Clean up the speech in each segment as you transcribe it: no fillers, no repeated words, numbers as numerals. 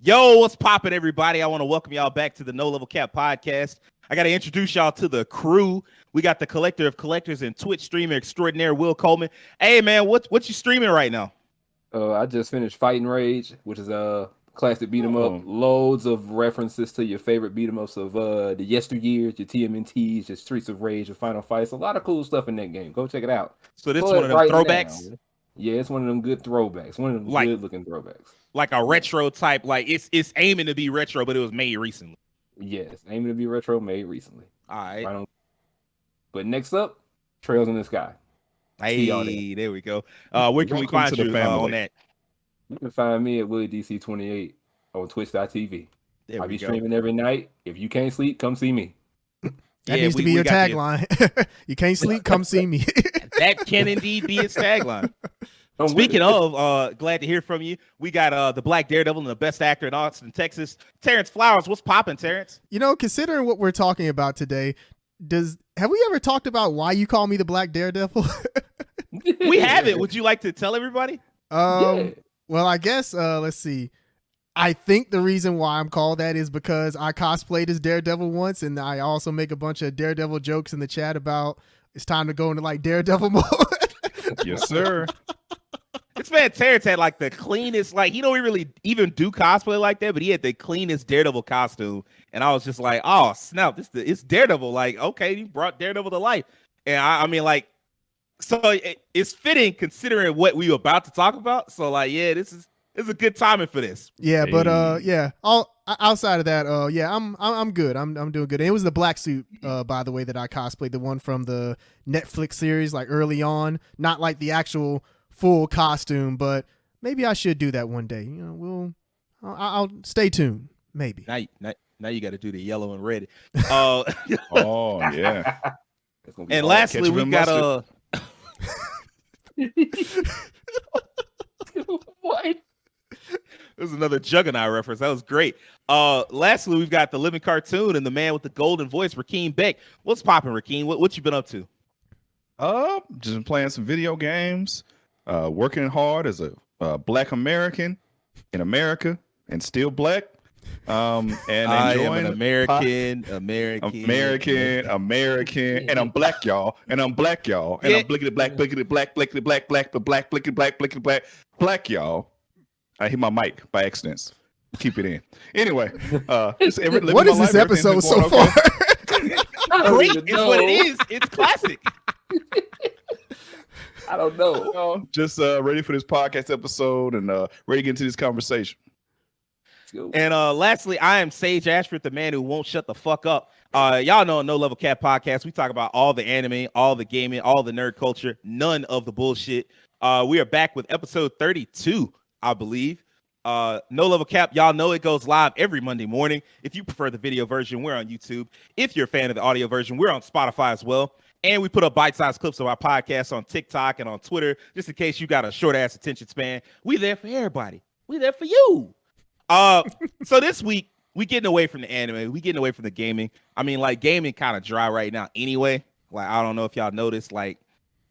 Yo, what's poppin', everybody? I want to welcome y'all back to the No Level Cap podcast. I got to introduce y'all to the crew. We got the collector of collectors and Twitch streamer extraordinaire, Will Coleman. Hey, man, what you streaming right now? I just finished Fighting Rage, which is a classic beat 'em up. Loads of references to your favorite beat 'em ups of the yesteryears, your TMNTs, your Streets of Rage, your Final Fights. A lot of cool stuff in that game. Go check it out. So this is one of them throwbacks? Now, yeah, it's one of them good throwbacks. One of them good looking throwbacks. Like a retro type, like it's aiming to be retro, but it was made recently. Yes, aiming to be retro, made recently. All right. But next up, Trails in the Sky. Hey, there we go. Where can we find you on that? You can find me at WillieDC28 on Twitch.tv. I'll be streaming every night. If you can't sleep, come see me. That needs to be your tagline. You can't sleep, come see me. That can indeed be its tagline. Speaking of, glad to hear from you. We got the Black Daredevil and the best actor in Austin, Texas, Terrence Flowers. What's popping, Terrence? You know, considering what we're talking about today, have we ever talked about why you call me the Black Daredevil? We haven't. Would you like to tell everybody? Well, I guess let's see. I think the reason why I'm called that is because I cosplayed as Daredevil once, and I also make a bunch of Daredevil jokes in the chat about it's time to go into like Daredevil mode. Yes, sir. This man Terrence had like the cleanest, like he don't really even do cosplay like that, but he had the cleanest Daredevil costume, and I was just like, oh snap, it's Daredevil. Like, okay, he brought Daredevil to life, and I mean, like, so it's fitting considering what we were about to talk about. So like, yeah, it's a good timing for this. Yeah, but yeah, outside of that, yeah, I'm good. I'm doing good. And it was the black suit, by the way, that I cosplayed, the one from the Netflix series, like early on, not like the actual full costume, but maybe I should do that one day. You know, I'll stay tuned. Maybe. Now you got to do the yellow and red. Oh yeah. And lastly, we got what? This is another Juggernaut reference. That was great. Lastly, we've got the living cartoon and the man with the golden voice, Rakeem Beck. What's popping, Rakeem? What you been up to? Just been playing some video games. Working hard as a Black American in America and still Black. And I enjoying am an American, and I'm Black, y'all. And I'm Black, y'all. And I'm blickety black, black, y'all. I hit my mic by accident. Keep it in. Anyway, what is this episode so far? Great is what it is. It's classic. I don't know. Just ready for this podcast episode and ready to get into this conversation. And lastly, I am Sage Ashford, the man who won't shut the fuck up. Y'all know No Level Cap podcast. We talk about all the anime, all the gaming, all the nerd culture, none of the bullshit. We are back with episode 32, I believe. No Level Cap, y'all know it goes live every Monday morning. If you prefer the video version, we're on YouTube. If you're a fan of the audio version, we're on Spotify as well. And we put up bite-sized clips of our podcast on TikTok and on Twitter, just in case you got a short-ass attention span. We there for everybody. We there for you. So this week, we getting away from the anime. We getting away from the gaming. I mean, like, gaming kind of dry right now anyway. Like, I don't know if y'all noticed, like,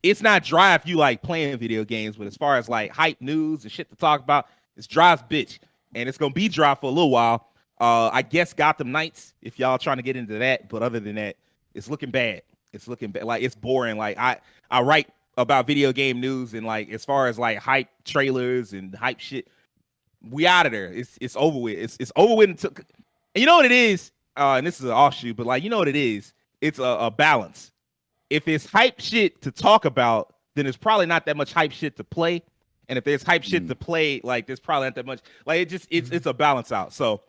it's not dry if you like playing video games, but as far as like hype news and shit to talk about, it's dry as bitch. And it's going to be dry for a little while. I guess Gotham Knights, if y'all trying to get into that. But other than that, it's looking bad. It's looking bad. Like, it's boring. Like, I write about video game news, and like as far as like hype trailers and hype shit, we out of there. It's over with. It's over with. And you know what it is? And this is an offshoot, but like, you know what it is? It's a balance. If it's hype shit to talk about, then there's probably not that much hype shit to play. And if there's hype shit to play, like there's probably not that much. Like it's a balance out. So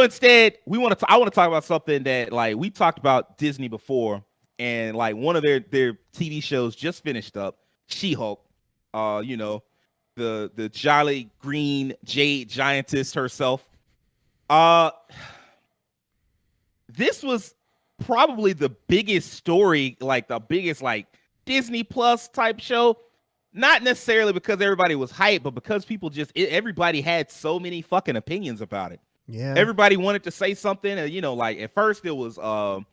instead, I want to talk about something that like we talked about Disney before, and like one of their TV shows just finished up, She-Hulk. You know, the jolly green jade giantess herself. This was probably the biggest story, like the biggest like Disney Plus type show. Not necessarily because everybody was hyped, but because people everybody had so many fucking opinions about it. Yeah. Everybody wanted to say something. And, you know, like at first it was the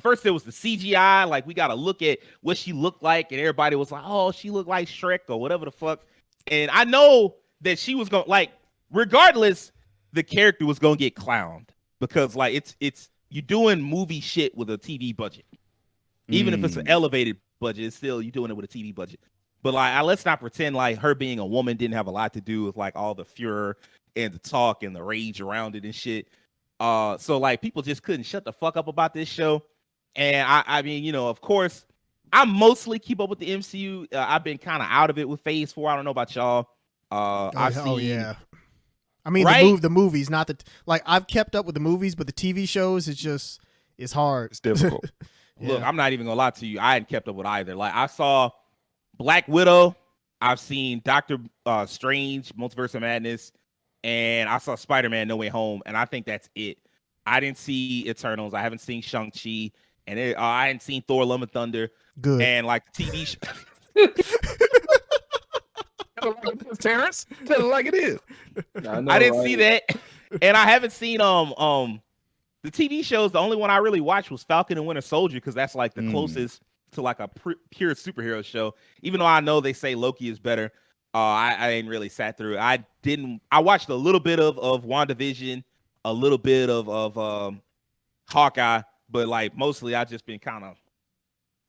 CGI. Like, we got to look at what she looked like. And everybody was like, oh, she looked like Shrek or whatever the fuck. And I know that she was going to, like, regardless, the character was gonna get clowned because like it's you doing movie shit with a TV budget. Even if it's an elevated budget, it's still you doing it with a TV budget. But like, let's not pretend like her being a woman didn't have a lot to do with like all the furor and the talk and the rage around it and shit. So like people just couldn't shut the fuck up about this show. And I mean, you know, of course, I mostly keep up with the MCU. I've been kind of out of it with Phase 4. I don't know about y'all. Yeah. I mean, right? the movies, not the like. I've kept up with the movies, but the TV shows, it's hard. It's difficult. Yeah. Look, I'm not even gonna lie to you. I hadn't kept up with either. Like I saw Black Widow. I've seen Doctor Strange, Multiverse of Madness, and I saw Spider-Man: No Way Home, and I think that's it. I didn't see Eternals. I haven't seen Shang-Chi, and I hadn't seen Thor: Love and Thunder. Good. And like TV show. Terrence, tell it like it is. I didn't see that, and I haven't seen the TV shows. The only one I really watched was Falcon and Winter Soldier because that's like the closest to like a pure superhero show. Even though I know they say Loki is better, I ain't really sat through it. I watched a little bit of WandaVision, a little bit of Hawkeye, but like mostly I just been kind of.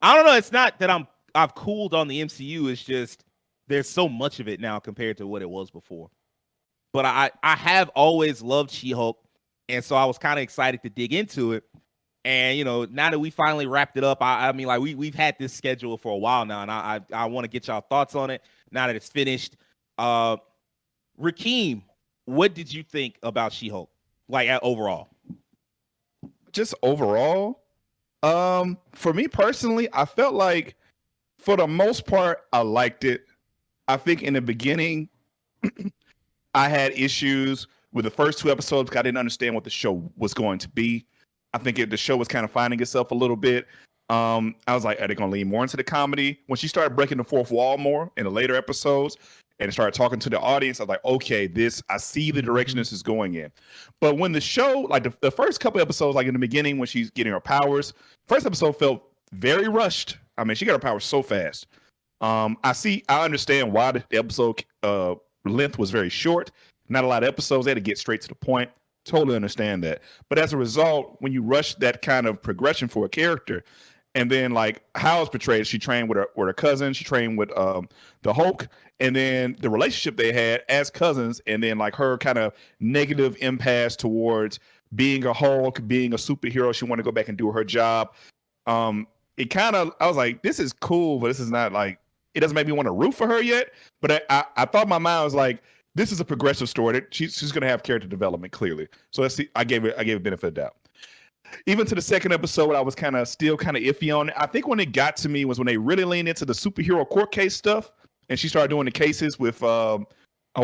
I don't know. It's not that I've cooled on the MCU. It's just there's so much of it now compared to what it was before. But I have always loved She-Hulk, and so I was kind of excited to dig into it. And you know, now that we finally wrapped it up, I mean, like we've had this schedule for a while now, and I want to get y'all thoughts on it now that it's finished. Rakeem, what did you think about She-Hulk? Like overall? Just overall, for me personally, I felt like for the most part, I liked it. I think in the beginning, I had issues with the first 2 episodes because I didn't understand what the show was going to be. I think the show was kind of finding itself a little bit. I was like, are they going to lean more into the comedy? When she started breaking the fourth wall more in the later episodes and started talking to the audience, I was like, okay, I see the direction this is going in. But when the show, like the first couple episodes, like in the beginning when she's getting her powers, first episode felt very rushed. I mean, she got her powers so fast. I understand why the episode length was very short. Not a lot of episodes. They had to get straight to the point. Totally understand that. But as a result, when you rush that kind of progression for a character, and then like how it's portrayed, she trained with her cousin, she trained with the Hulk, and then the relationship they had as cousins, and then like her kind of negative impasse towards being a Hulk, being a superhero. She wanted to go back and do her job. It kind of, I was like, this is cool, but this is not like, it doesn't make me want to root for her yet. But I thought my mind was like, this is a progressive story. That she's going to have character development clearly. So let's see. I gave it benefit of doubt. Even to the second episode, I was still kind of iffy on it. I think when it got to me was when they really leaned into the superhero court case stuff, and she started doing the cases with what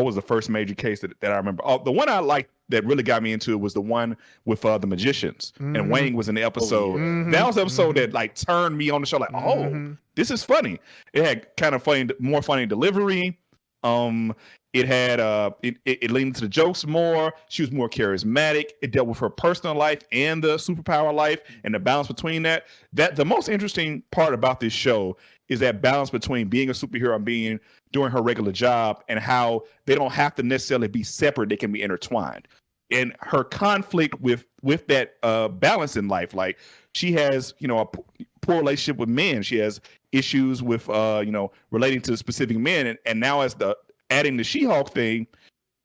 was the first major case that I remember? The one I liked that really got me into it was the one with the magicians, and Wang was in the episode. That was the episode that like turned me on the show. Like, oh, this is funny. It had kind of more funny delivery. It had it leaned into the jokes more. She was more charismatic. It dealt with her personal life and the superpower life and the balance between that. That the most interesting part about this show is that balance between being a superhero and doing her regular job, and how they don't have to necessarily be separate. They can be intertwined. And her conflict with that balance in life, like she has, a poor relationship with men. She has issues with, relating to specific men. And now as adding the She-Hulk thing,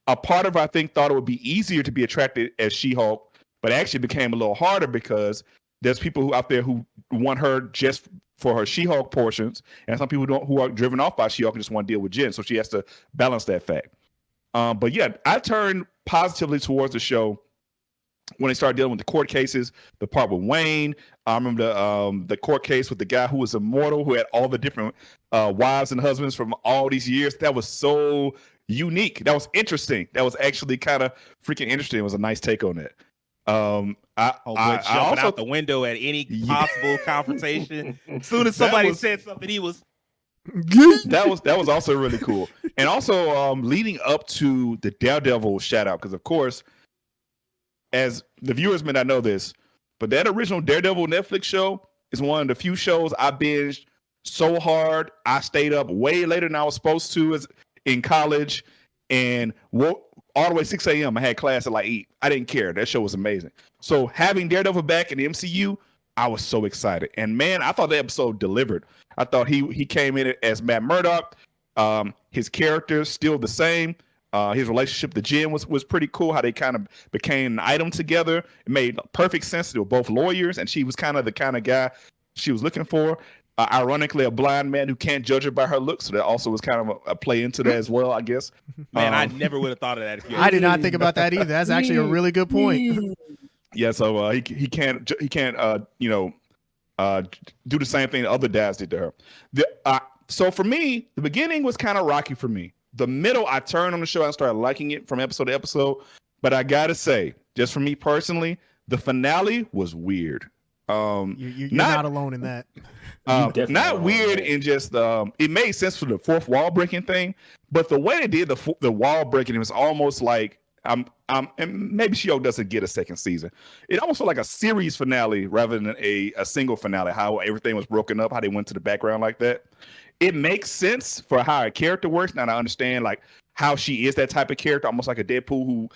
a part of her, I think, thought it would be easier to be attracted as She-Hulk, but actually became a little harder because there's people out there who want her just for her She-Hulk portions, and some people who are driven off by She-Hulk and just want to deal with Jen. So she has to balance that fact. But yeah, I turned positively towards the show when they started dealing with the court cases, the part with Wayne. I remember the court case with the guy who was immortal, who had all the different wives and husbands from all these years. That was so unique. That was interesting. That was actually kind of freaking interesting. It was a nice take on it. Jumping out the window at any possible confrontation. As soon as somebody said something, he was. That was also really cool. And also leading up to the Daredevil shout out, because of course, as the viewers may not know this, but that original Daredevil Netflix show is one of the few shows I binged so hard. I stayed up way later than I was supposed to in college and all the way 6 a.m. I had class at like 8. I didn't care. That show was amazing. So having Daredevil back in the MCU, I was so excited. And man, I thought the episode delivered. I thought he came in as Matt Murdock. His character still the same. His relationship to Jen was pretty cool. How they kind of became an item together. It made perfect sense. They were both lawyers, and she was kind of the kind of guy she was looking for. Ironically, a blind man who can't judge her by her looks. So that also was kind of a play into that as well, I guess. Man, I never would have thought of that. I did not think about that either. That's actually a really good point. Yeah, so he can't do the same thing that other dads did to her. So for me, the beginning was kind of rocky for me. The middle, I turned on the show and started liking it from episode to episode. But I gotta say, just for me personally, the finale was weird. You're not alone in that. Not weird in just it made sense for the fourth wall breaking thing, but the way they did the wall breaking, it was almost like and maybe She-Hulk doesn't get a second season. It almost felt like a series finale rather than a single finale. How everything was broken up, how they went to the background like that. It makes sense for how a character works. Now I understand like how she is that type of character, almost like a Deadpool who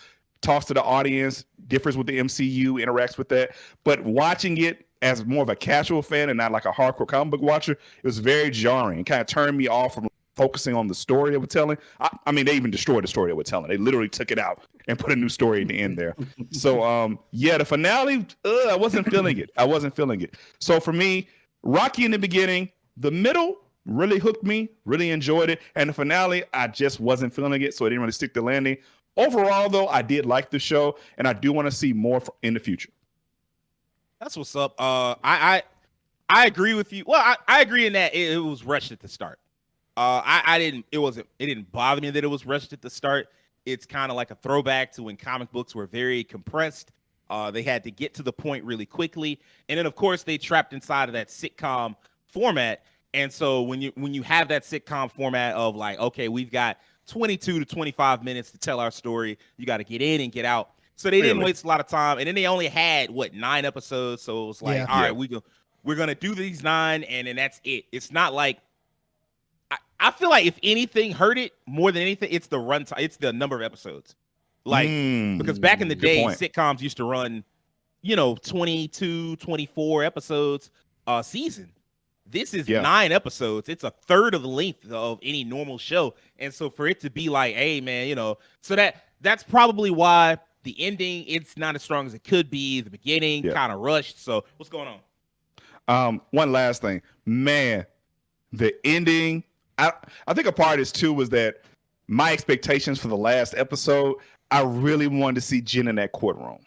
talks to the audience, differs with the MCU, interacts with that. But watching it as more of a casual fan and not like a hardcore comic book watcher, it was very jarring. It kind of turned me off from focusing on the story they were telling. I mean, they even destroyed the story they were telling. They literally took it out and put a new story in the end there. So, the finale, I wasn't feeling it. So for me, rocky in the beginning, the middle really hooked me, really enjoyed it. And the finale, I just wasn't feeling it, so it didn't really stick the landing. Overall, though, I did like the show, and I do want to see more in the future. That's what's up. I agree with you. Well, I agree in that it was rushed at the start. It didn't bother me that it was rushed at the start. It's kind of like a throwback to when comic books were very compressed. They had to get to the point really quickly, and then of course they trapped inside of that sitcom format. And so when you have that sitcom format of like, okay, we've got 22 to 25 minutes to tell our story, you got to get in and get out. So they didn't waste a lot of time, and then they only had 9 episodes. So it was like, all right, we're gonna do these 9, and then that's it. It's not like I feel like if anything hurt it more than anything, it's the runtime, it's the number of episodes. Like because back in the day, sitcoms used to run, 22, 24 episodes a season. This is 9 episodes. It's a third of the length of any normal show. And so for it to be like, hey, man, so that's probably why the ending, it's not as strong as it could be. The beginning kind of rushed. So what's going on? One last thing. Man, the ending, I think a part of this too was that my expectations for the last episode, I really wanted to see Jen in that courtroom.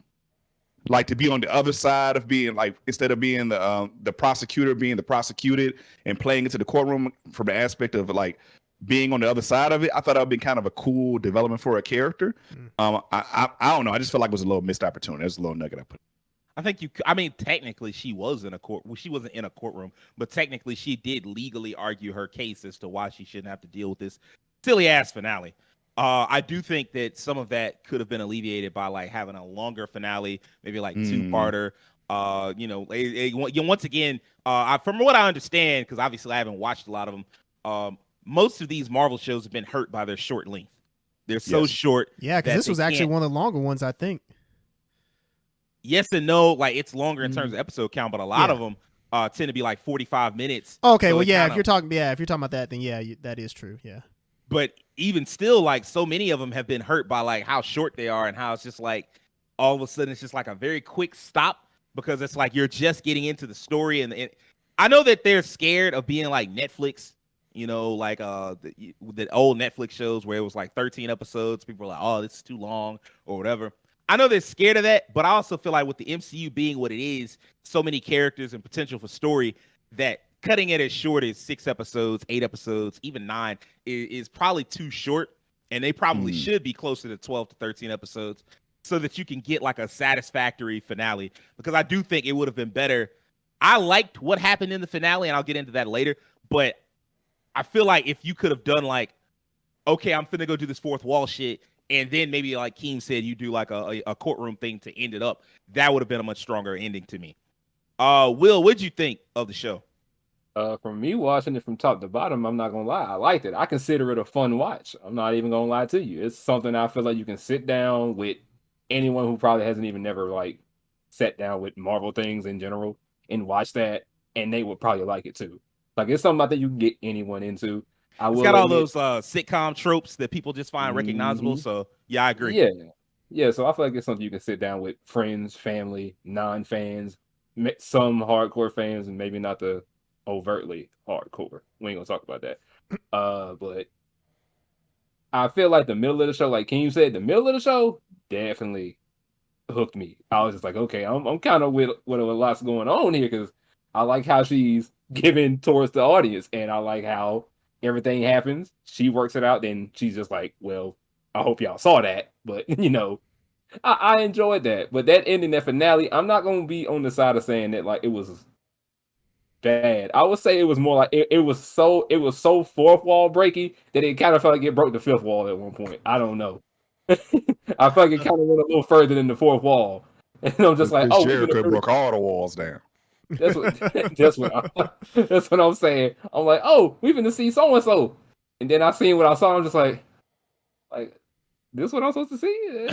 Like to be on the other side of being like, instead of being the prosecutor, being the prosecuted and playing into the courtroom from the aspect of like being on the other side of it. I thought that would be kind of a cool development for a character. I don't know. I just felt like it was a little missed opportunity. There's a little nugget I put. I mean, technically she was in a court. Well, she wasn't in a courtroom, but technically she did legally argue her case as to why she shouldn't have to deal with this silly ass finale. I do think that some of that could have been alleviated by like having a longer finale, maybe like 2-parter. Once again, from what I understand, because obviously I haven't watched a lot of them, most of these Marvel shows have been hurt by their short length. They're so short. Yeah, because this was actually one of the longer ones, I think. Yes and no, like it's longer in terms of episode count, but a lot of them tend to be like 45 minutes. Okay, so well, if you're talking about that, then that is true. Yeah. But even still, like so many of them have been hurt by like how short they are and how it's just like all of a sudden it's just like a very quick stop because it's like you're just getting into the story. And I know that they're scared of being like Netflix, like the old Netflix shows where it was like 13 episodes. People are like, oh, this is too long or whatever. I know they're scared of that, but I also feel like with the MCU being what it is, so many characters and potential for story, that cutting it as short as 6 episodes, 8 episodes, even 9 is probably too short. And they probably should be closer to 12 to 13 episodes so that you can get like a satisfactory finale. Because I do think it would have been better. I liked what happened in the finale, and I'll get into that later. But I feel like if you could have done like, okay, I'm finna go do this fourth wall shit, and then maybe like Keem said, you do like a courtroom thing to end it up, that would have been a much stronger ending to me. Will, what'd you think of the show? From me watching it from top to bottom, I'm not gonna lie, I liked it. I consider it a fun watch. I'm not even gonna lie to you. It's something I feel like you can sit down with anyone who probably hasn't even never like sat down with Marvel things in general and watch that, and they would probably like it too. Like it's something I think you can get anyone into. It's got all those sitcom tropes that people just find recognizable. Mhm. So yeah, I agree. Yeah. So I feel like it's something you can sit down with friends, family, non-fans, some hardcore fans, and maybe not the overtly hardcore. We ain't gonna talk about that. But I feel like the middle of the show, like Ken, you said, the middle of the show definitely hooked me. I was just like, okay, I'm kind of with a lot's going on here because I like how she's giving towards the audience, and I like how everything happens. She works it out, then she's just like, well, I hope y'all saw that, but I enjoyed that. But that ending, that finale, I'm not gonna be on the side of saying that like it was bad. I would say it was more like it was so fourth wall breaky that it kind of felt like it broke the fifth wall at one point. I don't know. I feel like it kind of went a little further than the fourth wall. And I'm just like, Jericho broke all the walls down. That's what I'm saying. I'm like, oh, we finna see so and so, and then I seen what I saw. I'm just like this what I'm supposed to see?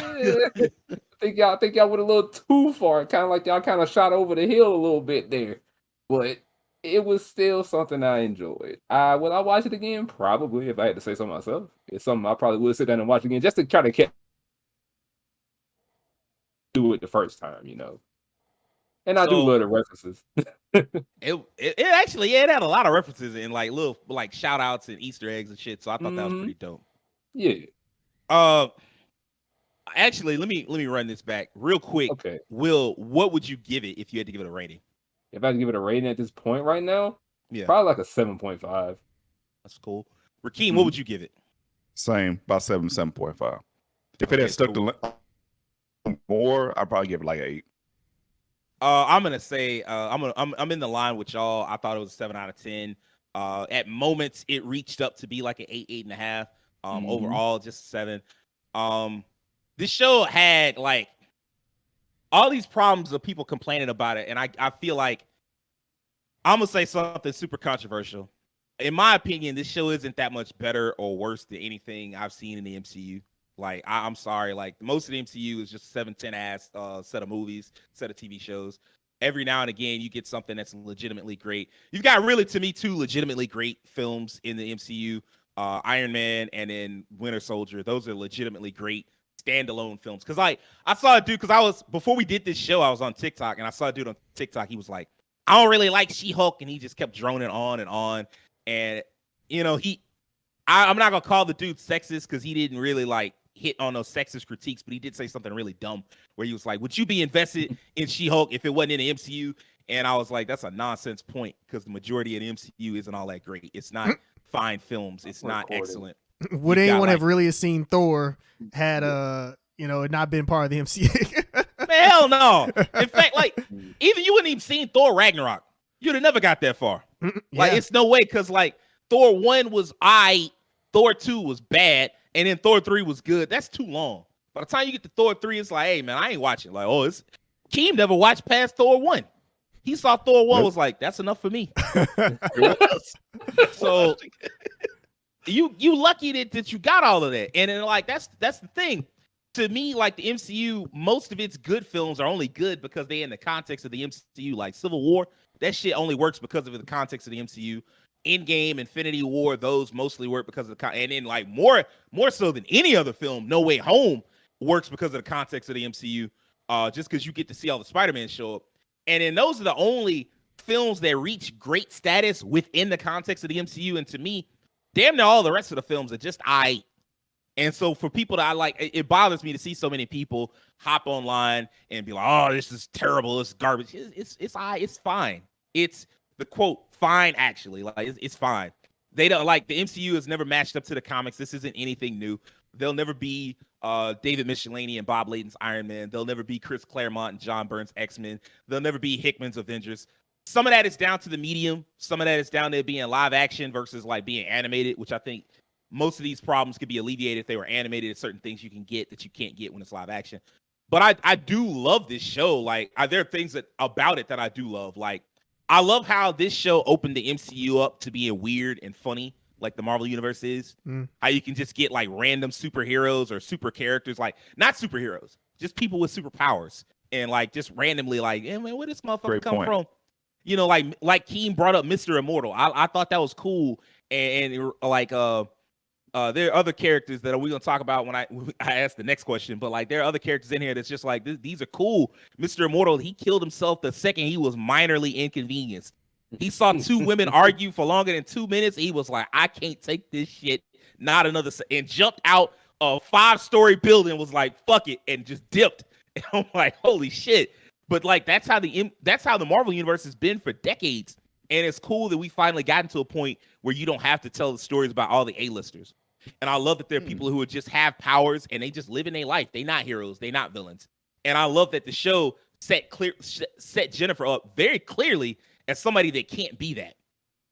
I think y'all went a little too far. Kind of like y'all kind of shot over the hill a little bit there, but it was still something I enjoyed. Will I watch it again? Probably, if I had to say so myself. It's something I probably would sit down and watch again just to try to do it the first time, And I do love the references. It actually, it had a lot of references and like little like shout outs and Easter eggs and shit. So I thought that was pretty dope. Yeah. Actually, let me run this back real quick. Okay. Will, what would you give it if you had to give it a rating? If I had to give it a rating at this point right now, yeah, probably like a 7.5. That's cool. Rakeem, what would you give it? Same, about 7.5. If it had stuck to more, I'd probably give it like an 8. I'm gonna say I'm in the line with y'all. I thought it was a 7 out of 10. At moments it reached up to be like an 8.5. Overall, just 7. This show had like all these problems of people complaining about it, and I feel like I'm gonna say something super controversial. In my opinion, this show isn't that much better or worse than anything I've seen in the MCU. Like, I'm sorry, like most of the MCU is just 7-10 ass set of movies, set of TV shows. Every now and again, you get something that's legitimately great. You've got really, to me, 2 legitimately great films in the MCU, Iron Man and then Winter Soldier. Those are legitimately great standalone films. Because I saw a dude, before we did this show, I was on TikTok, and I saw a dude on TikTok. He was like, I don't really like She-Hulk, and he just kept droning on and on. And, I'm not going to call the dude sexist because he didn't really like hit on those sexist critiques, but he did say something really dumb where he was like, would you be invested in She-Hulk if it wasn't in the MCU? And I was like, that's a nonsense point because the majority of the MCU isn't all that great. It's not fine films. It's not excellent. Would anyone have really seen Thor had it not been part of the MCU? Hell no. In fact, like even you wouldn't even seen Thor Ragnarok. You'd have never got that far. Like it's no way, because like Thor 1 was Thor 2 was bad, and then Thor 3 was good. That's too long. By the time you get to Thor 3, it's like, hey man, I ain't watching. Like, Keem never watched past Thor 1. He saw Thor 1, was like, that's enough for me. So you lucky that you got all of that. And then like that's the thing. To me, like the MCU, most of its good films are only good because they're in the context of the MCU. Like Civil War, that shit only works because of the context of the MCU. Endgame, Infinity War, those mostly work because of the and then like more so than any other film, No Way Home works because of the context of the MCU. Just because you get to see all the Spider-Man show up. And then those are the only films that reach great status within the context of the MCU. And to me, damn near all the rest of the films are just And so for people that I like, it bothers me to see so many people hop online and be like, oh, this is terrible, this is garbage. It's fine. It's the quote, fine, actually. Like it's fine. They don't like the MCU has never matched up to the comics. This isn't anything new. They'll never be David Michelinie and Bob Layton's Iron Man. They'll never be Chris Claremont and John Byrne's X-Men. They'll never be Hickman's Avengers. Some of that is down to the medium. Some of that is down to being live action versus like being animated, which I think most of these problems could be alleviated if they were animated. At certain things you can get that you can't get when it's live action. But I do love this show. Like there are things about it that I do love. Like I love how this show opened the MCU up to being weird and funny, like the Marvel Universe is. How you can just get like random superheroes or super characters, like not superheroes, just people with superpowers, and like just randomly like, man, where this motherfucker come from? You know, like Keem brought up Mr. Immortal. I thought that was cool, and like there are other characters that we're gonna talk about when I ask the next question. But like there are other characters in here that's just like these are cool. Mr. Immortal, he killed himself the second he was minorly inconvenienced. He saw two women argue for longer than 2 minutes. He was like, I can't take this shit. Not another, and jumped out a 5-story building. Was like, fuck it, and just dipped. And I'm like, holy shit. But like that's how the Marvel Universe has been for decades. And it's cool that we finally gotten to a point where you don't have to tell the stories about all the A-listers. And I love that there are people who would just have powers and they just live in their life. They're not heroes. They're not villains. And I love that the show set Jennifer up very clearly as somebody that can't be that.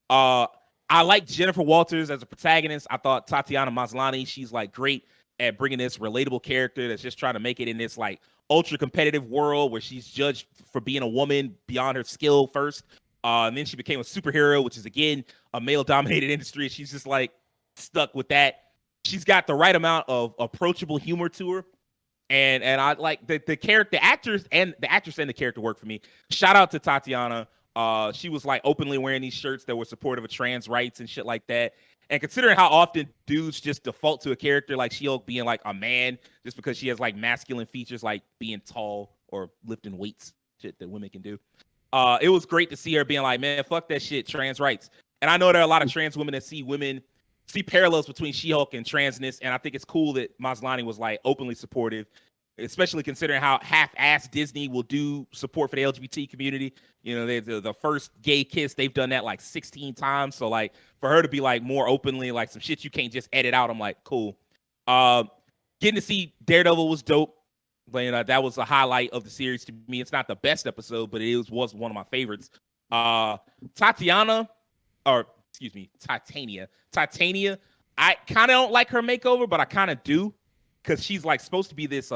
I like Jennifer Walters as a protagonist. I thought Tatiana Maslany, she's like great at bringing this relatable character that's just trying to make it in this like ultra competitive world where she's judged for being a woman beyond her skill first. And then she became a superhero, which is again a male dominated industry. She's just like stuck with that. She's got the right amount of approachable humor to her. And I like the character, the actress and the character work for me. Shout out to Tatiana. She was like openly wearing these shirts that were supportive of trans rights and shit like that. And considering how often dudes just default to a character like She-Hulk being like a man just because she has like masculine features like being tall or lifting weights, shit that women can do. It was great to see her being like, man, fuck that shit, trans rights. And I know there are a lot of trans women that see parallels between She-Hulk and transness. And I think it's cool that Maslany was like openly supportive, especially considering how half-assed Disney will do support for the LGBT community. You know, the first gay kiss, they've done that like 16 times. So like for her to be like more openly, like some shit you can't just edit out, I'm like, cool. Getting to see Daredevil was dope. But you know, that was a highlight of the series to me. It's not the best episode, but it was one of my favorites. Titania, I kind of don't like her makeover, but I kind of do. Because she's like supposed to be this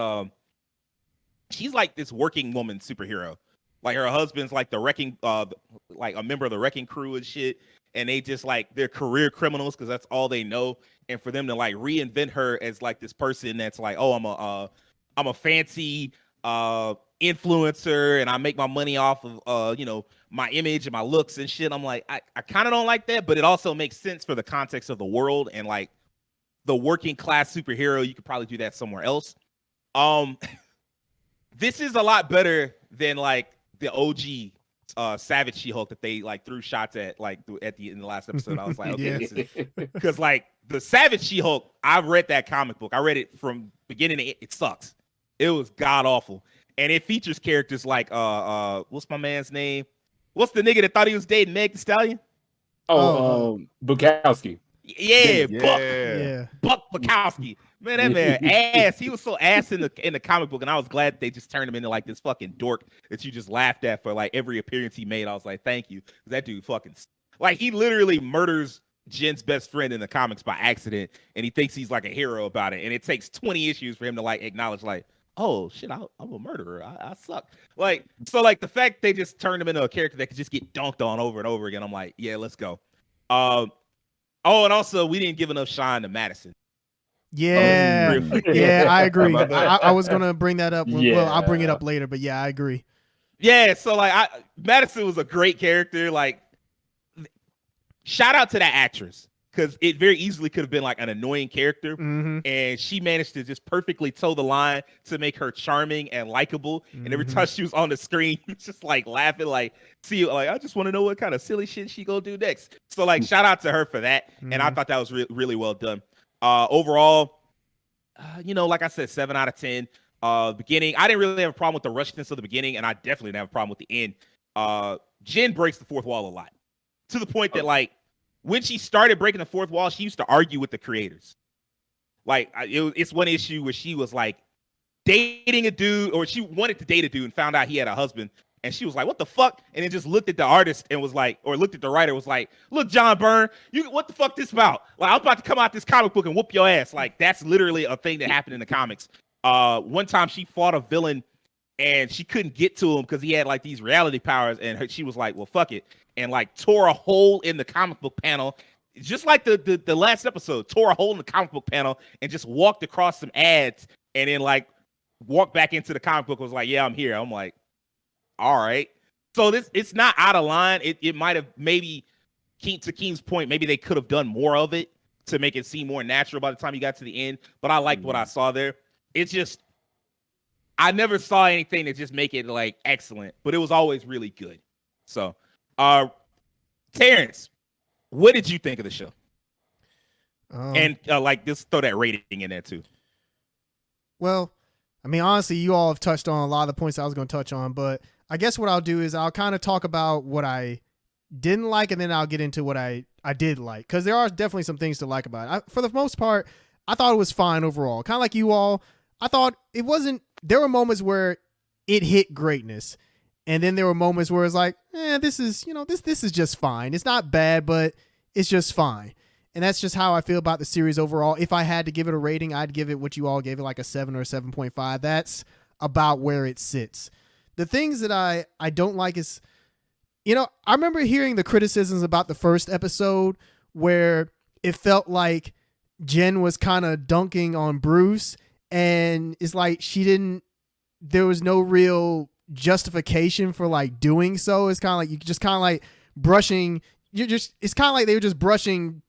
she's like this working woman superhero. Like her husband's like the wrecking like a member of the wrecking crew and shit, and they just like they're career criminals because that's all they know. And for them to like reinvent her as like this person that's like, oh, I'm a fancy influencer and I make my money off of you know, my image and my looks and shit. I'm like, I kind of don't like that, but it also makes sense for the context of the world and like the working class superhero. You could probably do that somewhere else. This is a lot better than like the OG Savage She-Hulk that they like threw shots at like in the last episode. I was like, okay, because like the Savage She-Hulk, I've read that comic book. I read it from beginning to end. It sucks. It was god awful, and it features characters like what's my man's name? What's the nigga that thought he was dating Meg Thee Stallion? Bukowski. Yeah, Yeah. Buck Bukowski. Man, that man ass. He was so ass in the comic book, and I was glad they just turned him into like this fucking dork that you just laughed at for like every appearance he made. I was like, thank you. That dude fucking like he literally murders Jen's best friend in the comics by accident, and he thinks he's like a hero about it. And it takes 20 issues for him to like acknowledge like, oh shit, I'm a murderer. I suck. Like so, like the fact they just turned him into a character that could just get dunked on over and over again. I'm like, yeah, let's go. Oh, and also we didn't give enough shine to Madison. Yeah, yeah, I agree. I was gonna bring that up. Well, I'll bring it up later, but yeah, I agree. Yeah, so like Madison was a great character. Like, shout out to that actress because it very easily could have been like an annoying character, and she managed to just perfectly toe the line to make her charming and likable. And every time she was on the screen, just like laughing, like, see, like I just want to know what kind of silly shit she gonna do next. So like, shout out to her for that, and I thought that was really well done. Overall, you know, like I said, 7 out of 10. Beginning, I didn't really have a problem with the rushness of the beginning, and I definitely didn't have a problem with the end. Jen breaks the fourth wall a lot, to the point that like when she started breaking the fourth wall, she used to argue with the creators. Like it's one issue where she was like dating a dude, or she wanted to date a dude and found out he had a husband. And she was like, what the fuck? And then just looked at the artist and was like, or looked at the writer, was like, look, John Byrne, what the fuck this about? Like, I'm about to come out this comic book and whoop your ass. Like, that's literally a thing that happened in the comics. One time she fought a villain and she couldn't get to him because he had like these reality powers, and she was like, well, fuck it, and like tore a hole in the comic book panel, just like the last episode, tore a hole in the comic book panel and just walked across some ads, and then like walked back into the comic book, was like, yeah, I'm here. I'm like, all right. So it's not out of line. It might have maybe, to Keem's point, maybe they could have done more of it to make it seem more natural by the time you got to the end. But I liked what I saw there. It's just, I never saw anything that just make it like excellent, but it was always really good. So, Terrence, what did you think of the show? And like, just throw that rating in there too. Well, I mean, honestly, you all have touched on a lot of the points I was going to touch on, but I guess what I'll do is I'll kind of talk about what I didn't like, and then I'll get into what I did like, because there are definitely some things to like about it. For the most part, I thought it was fine overall. Kind of like you all, I thought it wasn't, there were moments where it hit greatness, and then there were moments where it's like, this is, this is just fine. It's not bad, but it's just fine. And that's just how I feel about the series overall. If I had to give it a rating, I'd give it what you all gave it, like a 7 or a 7.5. That's about where it sits. The things that I don't like is, I remember hearing the criticisms about the first episode where it felt like Jen was kind of dunking on Bruce, and it's like there was no real justification for like doing so. It's kind of like you just kind of like brushing, it's kind of like they were just brushing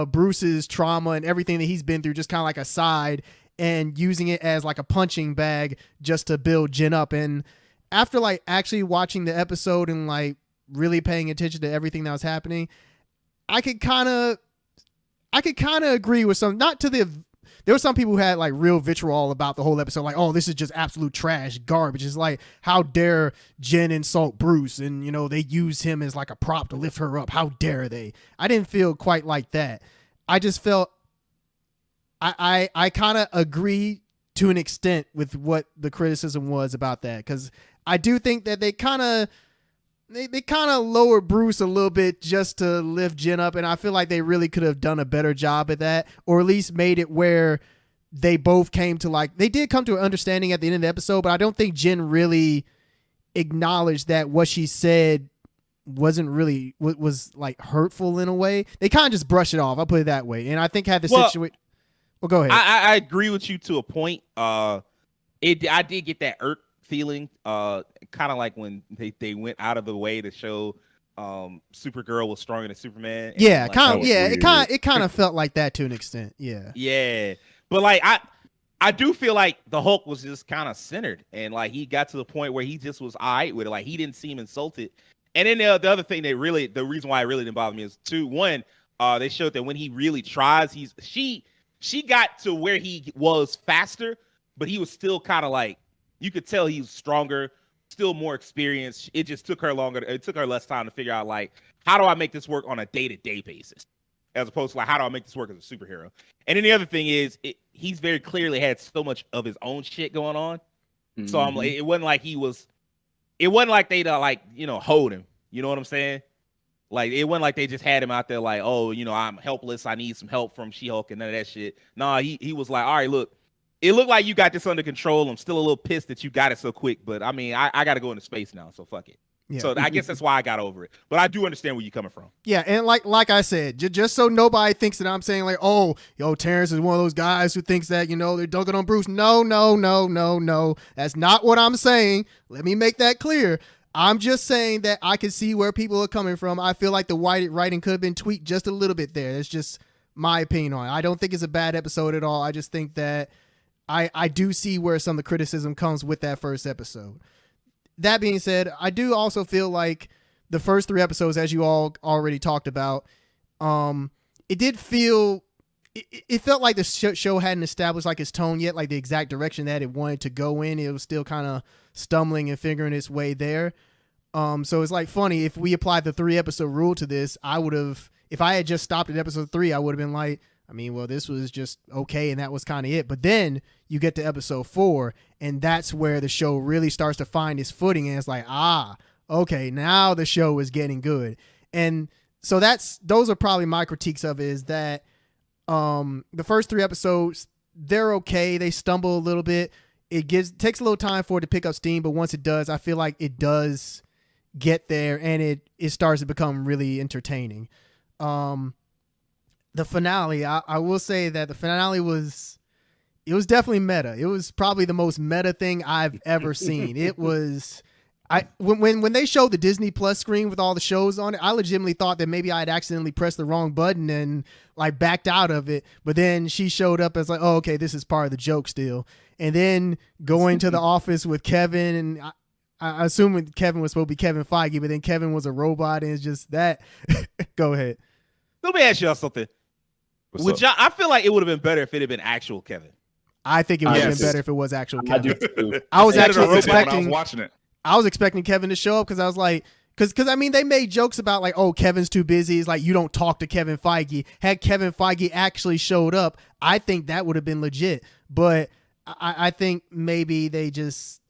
Bruce's trauma and everything that he's been through just kind of like aside and using it as like a punching bag just to build Jen up. And after like actually watching the episode and like really paying attention to everything that was happening, I could kind of agree with some, there were some people who had like real vitriol about the whole episode, like, oh, this is just absolute trash, garbage. It's like, how dare Jen insult Bruce, and they use him as like a prop to lift her up. How dare they? I didn't feel quite like that. I just felt I kind of agree to an extent with what the criticism was about that, because I do think that they kind of lowered Bruce a little bit just to lift Jen up, and I feel like they really could have done a better job at that, or at least made it where they both came to they did come to an understanding at the end of the episode, but I don't think Jen really acknowledged that what she said wasn't really was like hurtful in a way. They kind of just brushed it off. I'll put it that way. And I think had the situation. Well, go ahead. I agree with you to a point. I did get that irk feeling, kind of like when they went out of the way to show Supergirl was stronger than Superman. Yeah, it kind of felt like that to an extent. Yeah, but like I do feel like the Hulk was just kind of centered, and like he got to the point where he just was all right with it. Like he didn't seem insulted. And then the other thing the reason why it really didn't bother me is they showed that when he really tries, she got to where he was faster, but he was still kind of like, you could tell he was stronger, still more experienced. It just took her longer. It took her less time to figure out, like, how do I make this work on a day-to-day basis, as opposed to like, how do I make this work as a superhero? And then the other thing is, he's very clearly had so much of his own shit going on. Mm-hmm. So I'm like, it wasn't like they'd like, hold him. You know what I'm saying? Like, it wasn't like they just had him out there like, oh, I'm helpless, I need some help from She-Hulk and none of that shit. Nah, he was like, all right, look, it looked like you got this under control. I'm still a little pissed that you got it so quick, but I mean, I got to go into space now, so fuck it. Yeah. So I guess that's why I got over it. But I do understand where you're coming from. Yeah, and like I said, just so nobody thinks that I'm saying like, oh, Terrence is one of those guys who thinks that, they're dunking on Bruce. No. That's not what I'm saying. Let me make that clear. I'm just saying that I can see where people are coming from. I feel like the writing could have been tweaked just a little bit there. That's just my opinion on it. I don't think it's a bad episode at all. I just think that I do see where some of the criticism comes with that first episode. That being said, I do also feel like the first 3 episodes, as you all already talked about, it felt like the show hadn't established like its tone yet, like the exact direction that it wanted to go in. It was still kind of stumbling and figuring its way there. So it's like funny, if we applied the 3 episode rule to this, if I had just stopped at episode 3, I would have been like, I mean, well, this was just okay, and that was kind of it. But then you get to episode 4, and that's where the show really starts to find its footing, and it's like, okay, now the show is getting good. And so those are probably my critiques of it, is that the first 3 episodes, they're okay. They stumble a little bit. takes a little time for it to pick up steam, but once it does, I feel like it does get there and it starts to become really entertaining. The finale, I will say that the finale was definitely meta. It was probably the most meta thing I've ever seen. It was when they showed the Disney Plus screen with all the shows on it, I legitimately thought that maybe I'd accidentally pressed the wrong button and like backed out of it. But then she showed up as like, oh, okay, this is part of the joke still. And then going to the office with Kevin, and I assume Kevin was supposed to be Kevin Feige, but then Kevin was a robot, and it's just that. Go ahead. Let me ask y'all something. I feel like it would have been better if it had been actual Kevin. I think it would have been better if it was actual Kevin. I was actually expecting. I was watching it. I was expecting Kevin to show up because I was like, because I mean, they made jokes about like, oh, Kevin's too busy. It's like you don't talk to Kevin Feige. Had Kevin Feige actually showed up, I think that would have been legit. But I think maybe they just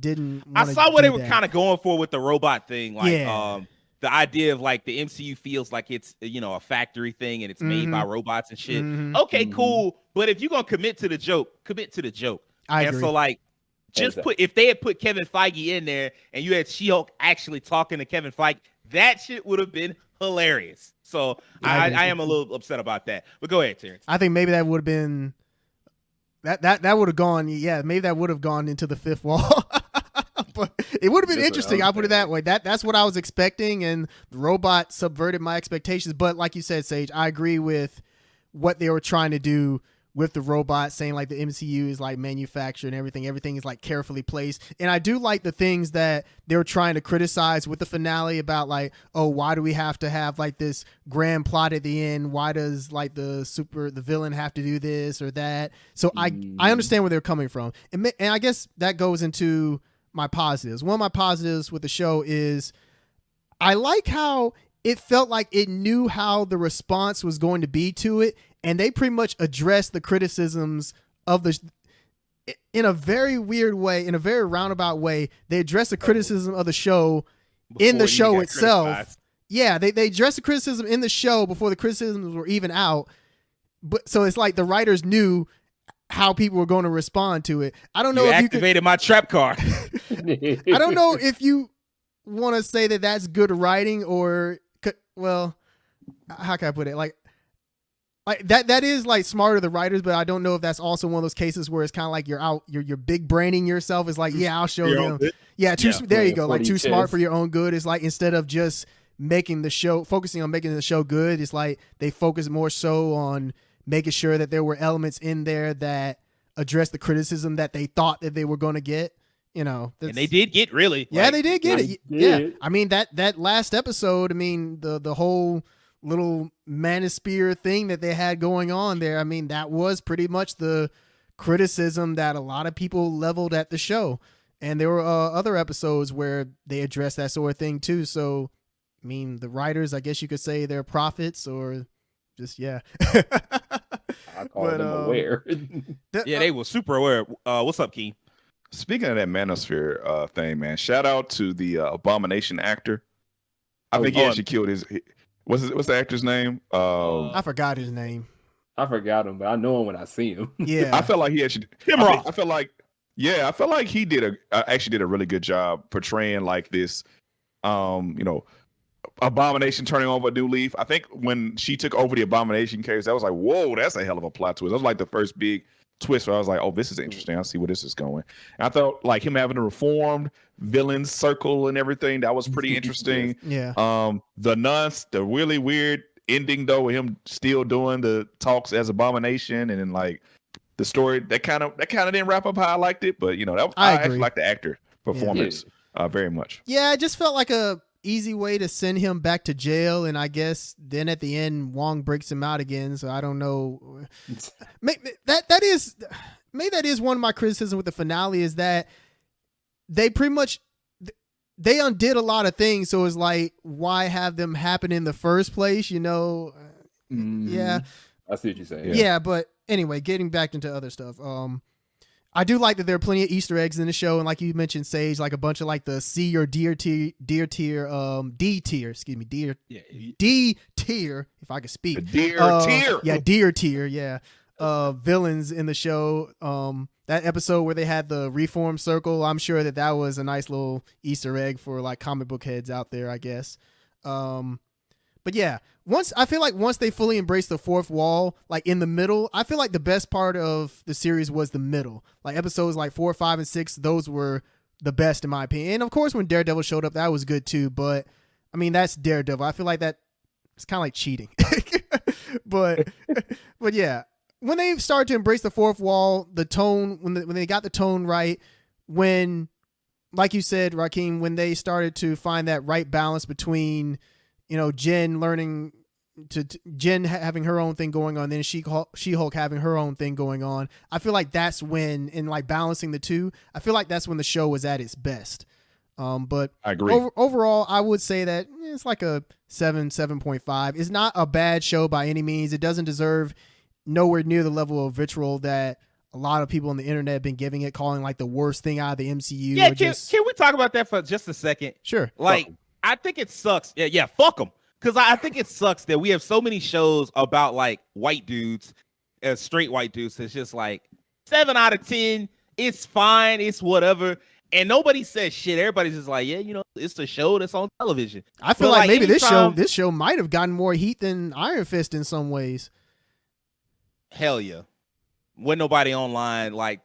didn't. I saw what they were kind of going for with the robot thing, like the idea of like the MCU feels like it's a factory thing and it's made by robots and shit. Okay, cool. But if you're gonna commit to the joke, commit to the joke. I agree. So like, if they had put Kevin Feige in there and you had She-Hulk actually talking to Kevin Feige, that shit would have been hilarious. So I am a little upset about that. But go ahead, Terrence. I think maybe that would have been that would have gone. Yeah, maybe that would have gone into the fifth wall. But it would have been interesting. I'll put it that way. That's what I was expecting, and the robot subverted my expectations. But like you said, Sage, I agree with what they were trying to do with the robot, saying like the MCU is like manufactured and everything. Everything is like carefully placed. And I do like the things that they were trying to criticize with the finale about like, oh, why do we have to have like this grand plot at the end? Why does like the villain have to do this or that? So I understand where they're coming from. And I guess that goes into my positives. One of my positives with the show is I like how it felt like it knew how the response was going to be to it, and they pretty much addressed the criticisms of in a very weird way, in a very roundabout way. They addressed the criticism of the show in the show itself. Criticized. Yeah, they addressed the criticism in the show before the criticisms were even out. But so it's like the writers knew how people were going to respond to it. I don't know if activated my trap card. I don't know if you want to say that that's good writing or, well, how can I put it? Like that is like smart of the writers, but I don't know if that's also one of those cases where it's kind of like you're big braining yourself. It's like, yeah, I'll show them. Yeah, there you go. Like too smart for your own good. It's like instead of just focusing on making the show good, it's like they focus more so on making sure that there were elements in there that address the criticism that they thought that they were going to get. And they did get really. Yeah, they did get it. Yeah. I mean, that last episode, I mean, the whole little manosphere thing that they had going on there, I mean, that was pretty much the criticism that a lot of people leveled at the show. And there were other episodes where they addressed that sort of thing too. So, I mean, the writers, I guess you could say they're prophets or just, yeah. I call them aware. They were super aware. What's up, Key? Speaking of that manosphere thing, man, shout out to the Abomination actor. I think he actually killed what's the actor's name? I forgot his name. I forgot him, but I know him when I see him. Yeah. I felt like he actually I felt like he actually did a really good job portraying like this Abomination turning over a new leaf. I think when she took over the Abomination case, that was like, whoa, that's a hell of a plot twist. That was like the first big twist where I was like, oh, this is interesting. I'll see where this is going. And I thought like him having a reformed villain circle and everything, that was pretty interesting. Yeah. The really weird ending though, with him still doing the talks as Abomination, and then like the story that kind of didn't wrap up how I liked it, but I actually liked the actor performance very much. Yeah, it just felt like a easy way to send him back to jail, and I guess then at the end Wong breaks him out again, so I don't know. That is one of my criticisms with the finale, is that they pretty much they undid a lot of things, so it's like, why have them happen in the first place, Yeah, I see what you're saying. Yeah, but anyway, getting back into other stuff, I do like that there are plenty of Easter eggs in the show, and like you mentioned, Sage, like a bunch of like the C or D tier, D tier, if I could speak. Tier. Yeah, D tier, yeah. Villains in the show. that episode where they had the reform circle, I'm sure that was a nice little Easter egg for like comic book heads out there, I guess. But yeah, once they fully embrace the fourth wall, like in the middle, I feel like the best part of the series was the middle. Like episodes like 4, 5, and 6, those were the best in my opinion. And of course, when Daredevil showed up, that was good too. But I mean, that's Daredevil. I feel like that it's kind of like cheating. but yeah, when they started to embrace the fourth wall, the tone, when they got the tone right, when, like you said, Rakeem, when they started to find that right balance between, you know, Jen learning to Jen having her own thing going on, then She-Hulk having her own thing going on. I feel like that's when, in like balancing the two, I feel like that's when the show was at its best. But I agree. Overall, I would say that it's like a 7.5. It's not a bad show by any means. It doesn't deserve nowhere near the level of vitriol that a lot of people on the internet have been giving it, calling like the worst thing out of the MCU. Yeah, can we talk about that for just a second? Sure. Like, I think it sucks. Yeah, fuck them. Because I think it sucks that we have so many shows about like white dudes, straight white dudes. It's just like 7 out of 10. It's fine. It's whatever. And nobody says shit. Everybody's just like, yeah, you know, it's a show that's on television. I feel like maybe this show might have gotten more heat than Iron Fist in some ways. Hell yeah. When nobody online, like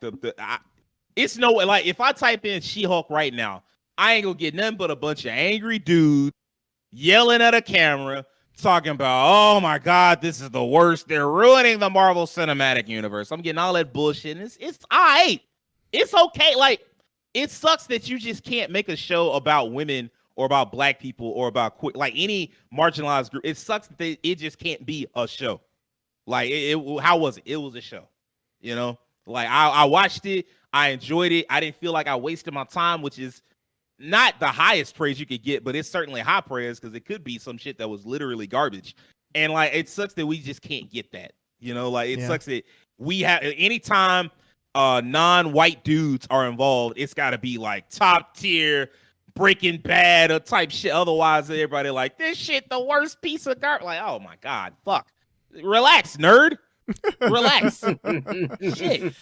it's no way. Like if I type in She-Hulk right now, I ain't gonna get nothing but a bunch of angry dudes yelling at a camera, talking about, oh my God, this is the worst. They're ruining the Marvel Cinematic Universe. I'm getting all that bullshit. And it's all right. It's okay. Like, it sucks that you just can't make a show about women or about black people or about like any marginalized group. It sucks that it just can't be a show. Like, how was it? It was a show. You know, like I watched it. I enjoyed it. I didn't feel like I wasted my time, which is not the highest praise you could get, but it's certainly high praise because it could be some shit that was literally garbage. And like, it sucks that we just can't get that. You know, like it sucks that we have anytime non-white dudes are involved, it's got to be like top tier Breaking Bad or type shit. Otherwise, everybody like this shit the worst piece of garbage. Like, oh my God, fuck. Relax, nerd. Relax. Shit.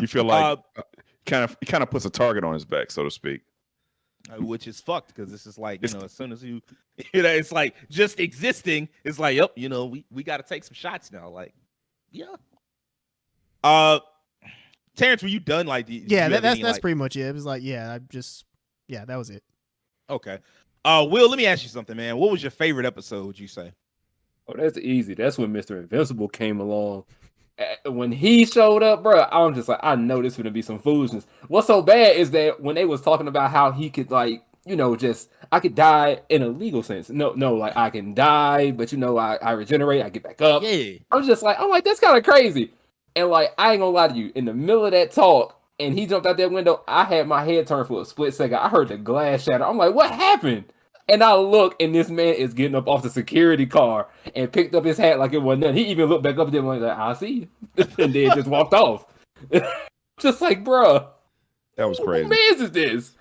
You feel like kind of puts a target on his back, so to speak. Which is fucked because this is like, you know, as soon as you know, it's like just existing. It's like, yep, you know, we got to take some shots now. Like, yeah. Terrence, were you done? Like, that's pretty much it. It was like, that was it. Okay. Will, let me ask you something, man. What was your favorite episode? Would you say? Oh, that's easy. That's when Mr. Invincible came along. When he showed up, bro, I'm just like, I know this is going to be some foolishness. What's so bad is that when they was talking about how he could, like, you know, just, I could die in a legal sense. No, like, I can die, but, you know, I regenerate, I get back up. Yeah. I'm like, that's kind of crazy. And, like, I ain't going to lie to you. In the middle of that talk, and he jumped out that window, I had my head turned for a split second. I heard the glass shatter. I'm like, what happened? And I look, and this man is getting up off the security car and picked up his hat like it wasn't nothing. He even looked back up at him and was like, I see you. And then just walked off. Just like, bruh. That was crazy. What man is this?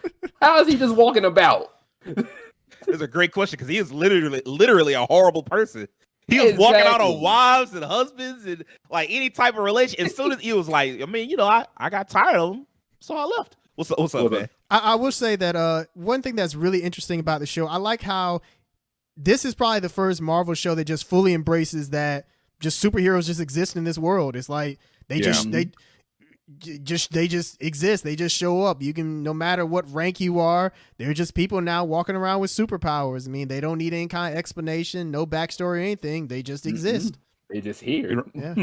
How is he just walking about? It's a great question because he is literally a horrible person. He was walking out on wives and husbands and like any type of relation. As soon as he was like, I mean, you know, I got tired of him, so I left. What's up, man? I will say that one thing that's really interesting about the show, I like how this is probably the first Marvel show that just fully embraces that just superheroes just exist in this world. It's like they just exist. They just show up. You can, no matter what rank you are, they're just people now walking around with superpowers. I mean, they don't need any kind of explanation, no backstory or anything. They just exist. They just here. Yeah.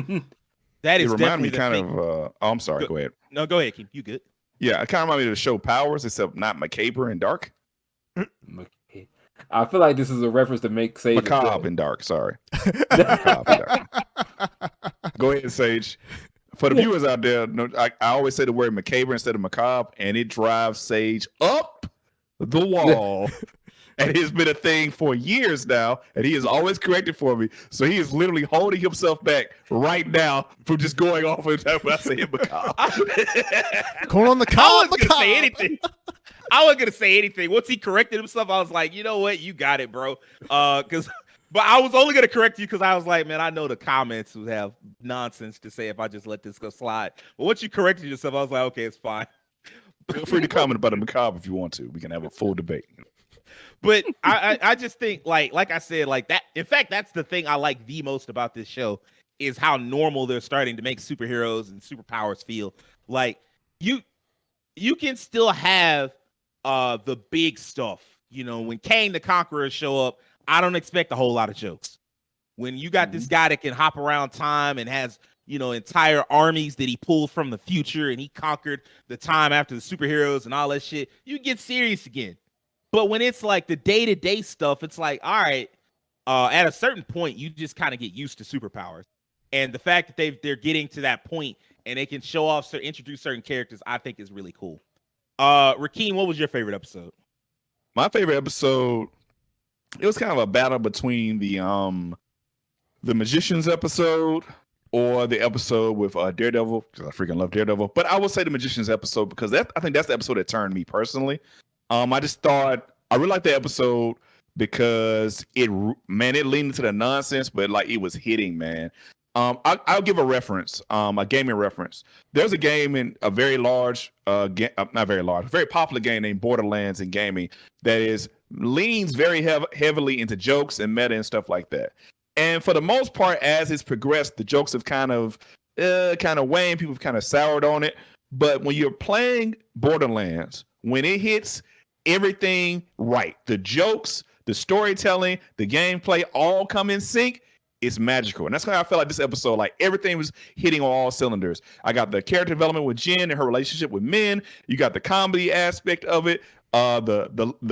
That is definitely kind of. I'm sorry. Go ahead. No, go ahead, Keith. You good? Yeah, it kind of reminded me of the show Powers, except not macabre and dark. I feel like this is a reference to make Sage macabre and dark. Sorry. Macabre and dark. Go ahead, Sage. For the viewers out there, I always say the word macabre instead of macabre, and it drives Sage up the wall. And it's been a thing for years now, and he is always corrected for me. So he is literally holding himself back right now from just going off every time I say macabre. Going on the I wasn't gonna say anything. I wasn't gonna say anything. Once he corrected himself, I was like, you know what, you got it, bro. Because But I was only gonna correct you because I was like, man, I know the comments would have nonsense to say if I just let this go slide. But once you corrected yourself, I was like, okay, it's fine. Feel free to comment about the macabre if you want to. We can have a full debate. But I just think like I said, like that. In fact, that's the thing I like the most about this show is how normal they're starting to make superheroes and superpowers feel. Like you can still have the big stuff. You know, when Kang the Conqueror show up, I don't expect a whole lot of jokes. When you got this guy that can hop around time and has, you know, entire armies that he pulled from the future and he conquered the time after the superheroes and all that shit, you get serious again. But when it's like the day-to-day stuff, it's like, all right, at a certain point, you just kind of get used to superpowers. And the fact that they're getting to that point and they can show off, introduce certain characters, I think is really cool. Rakeem, what was your favorite episode? My favorite episode, it was kind of a battle between the Magicians episode or the episode with Daredevil, because I freaking love Daredevil. But I will say the Magicians episode because I think that's the episode that turned me personally. I just thought I really liked the episode because it leaned into the nonsense, but like it was hitting, man. I'll give a reference, a gaming reference. There's a game in a very large, not very large, very popular game named Borderlands in gaming that leans very heavily into jokes and meta and stuff like that. And for the most part, as it's progressed, the jokes have kind of waned. People have kind of soured on it. But when you're playing Borderlands, when it hits everything right, the jokes, the storytelling, the gameplay all come in sync. It's magical. And that's how I felt like this episode, like everything was hitting on all cylinders. I got the character development with Jen and her relationship with Min. You got the comedy aspect of it. The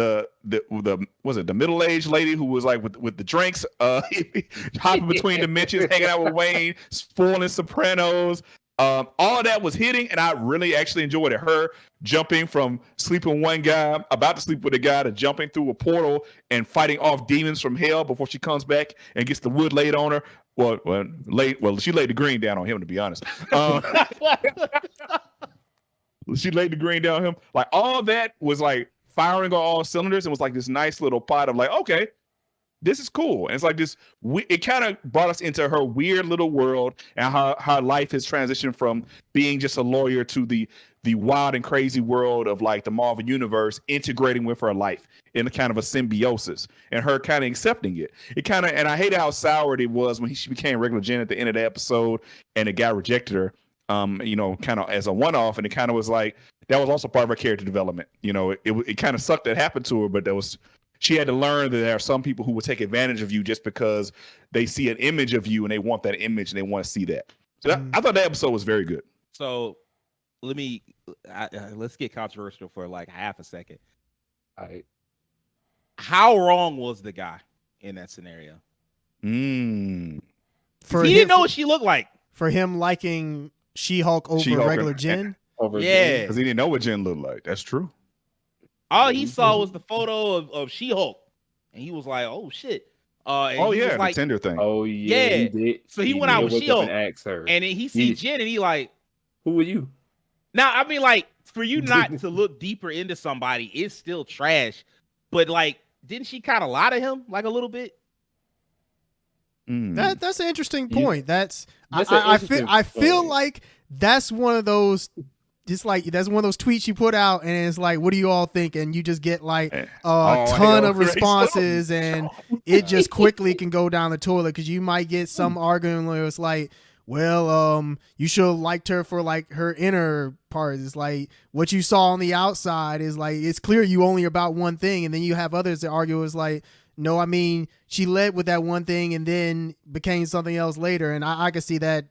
middle-aged lady who was like with the drinks, hopping between dimensions, hanging out with Wayne, spoiling Sopranos. All of that was hitting, and I really actually enjoyed it. Her jumping from sleeping with one guy, about to sleep with a guy, to jumping through a portal and fighting off demons from hell before she comes back and gets the wood laid on her. Well, she laid the green down on him, to be honest. She laid the green down on him. Like all that was like firing on all cylinders, and was like this nice little pot of like, okay, this is cool. And it's like this, it kind of brought us into her weird little world and how life has transitioned from being just a lawyer to the wild and crazy world of like the Marvel universe integrating with her life in a kind of a symbiosis and her kind of accepting it. And I hated how soured it was when she became regular Jen at the end of the episode and the guy rejected her, kind of as a one-off. And it kind of was like, that was also part of her character development. You know, it kind of sucked that happened to her, but she had to learn that there are some people who will take advantage of you just because they see an image of you and they want that image and they want to see that. So I thought that episode was very good. So let's get controversial for like half a second. All right. How wrong was the guy in that scenario? He didn't know what she looked like. For him liking She-Hulk over regular Jen? Yeah. Because he didn't know what Jen looked like. That's true. All he saw was the photo of She-Hulk, and he was like, "Oh shit!" The like, Tinder thing. Oh yeah, he did. So he went out with She-Hulk, and asked her, and then he see Jen, and he like, "Who are you?" Now, I mean, like, for you not to look deeper into somebody is still trash, but like, didn't she kind of lie to him like a little bit? That's an interesting point. I feel like that's one of those. Just like that's one of those tweets you put out, and it's like, "What do you all think?" And you just get like a ton of responses, and it just quickly can go down the toilet because you might get some argument where it's like, "Well, you should have liked her for like her inner parts." It's like what you saw on the outside is like it's clear you only about one thing, and then you have others that argue it's like, "No, I mean she led with that one thing and then became something else later," and I can see that.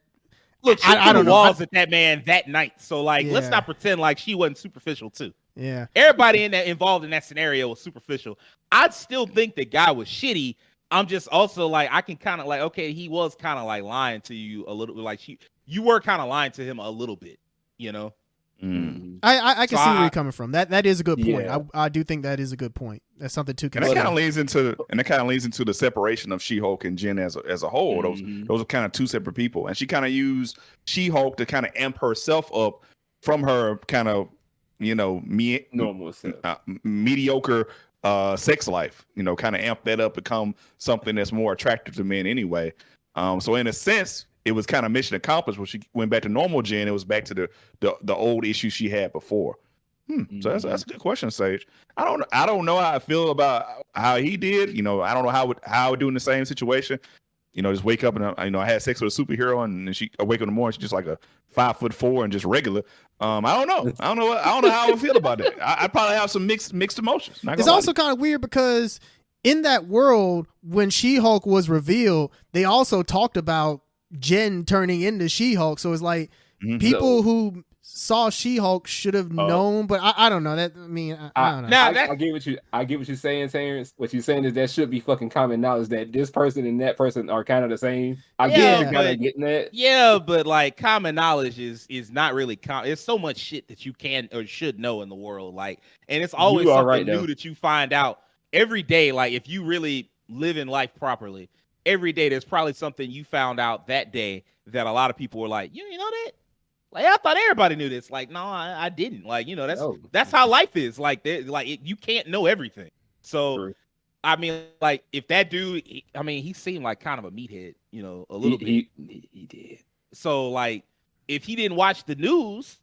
Look, she I don't know. Walls at that man that night. So like, let's not pretend like she wasn't superficial too. Yeah. Everybody involved in that scenario was superficial. I'd still think the guy was shitty. I'm just also like, I can kind of like, okay, he was kind of like lying to you a little bit. Like you were kind of lying to him a little bit, you know? I can see where you're coming from. That is a good point. Yeah. I do think that is a good point. That's something to consider. And that kind of leads into the separation of She-Hulk and Jen as a whole. Those are kind of two separate people. And she kind of used She-Hulk to kind of amp herself up from her kind of, normal mediocre sex life, kind of amp that up, become something that's more attractive to men anyway. So in a sense, it was kind of mission accomplished. When she went back to normal Jen, it was back to the old issue she had before. So that's a good question, Sage. I don't know how I feel about how he did. I don't know how I would do in the same situation. Just wake up and I had sex with a superhero, and she wake up in the morning, she's just like a 5'4" and just regular. I don't know. I don't know how I would feel about it. I probably have some mixed emotions. It's also kind of weird because in that world, when She-Hulk was revealed, they also talked about Jen turning into She-Hulk. So it's like people who saw She-Hulk should have known, but I don't know. I don't know. I get what you're saying, Terrence. What you're saying is that should be fucking common knowledge that this person and that person are kind of the same. I get you're kind of getting that. Yeah, but like common knowledge is not really common. It's so much shit that you can or should know in the world. Like, and it's always something new that you find out every day. Like, if you really live in life properly, every day there's probably something you found out that day that a lot of people were like, you know that? Like, I thought everybody knew this. Like, no, I didn't. Like, that's how life is. Like, you can't know everything. So, True. I mean, like, if that dude, he seemed like kind of a meathead, a little bit. He did. So, like, if he didn't watch the news,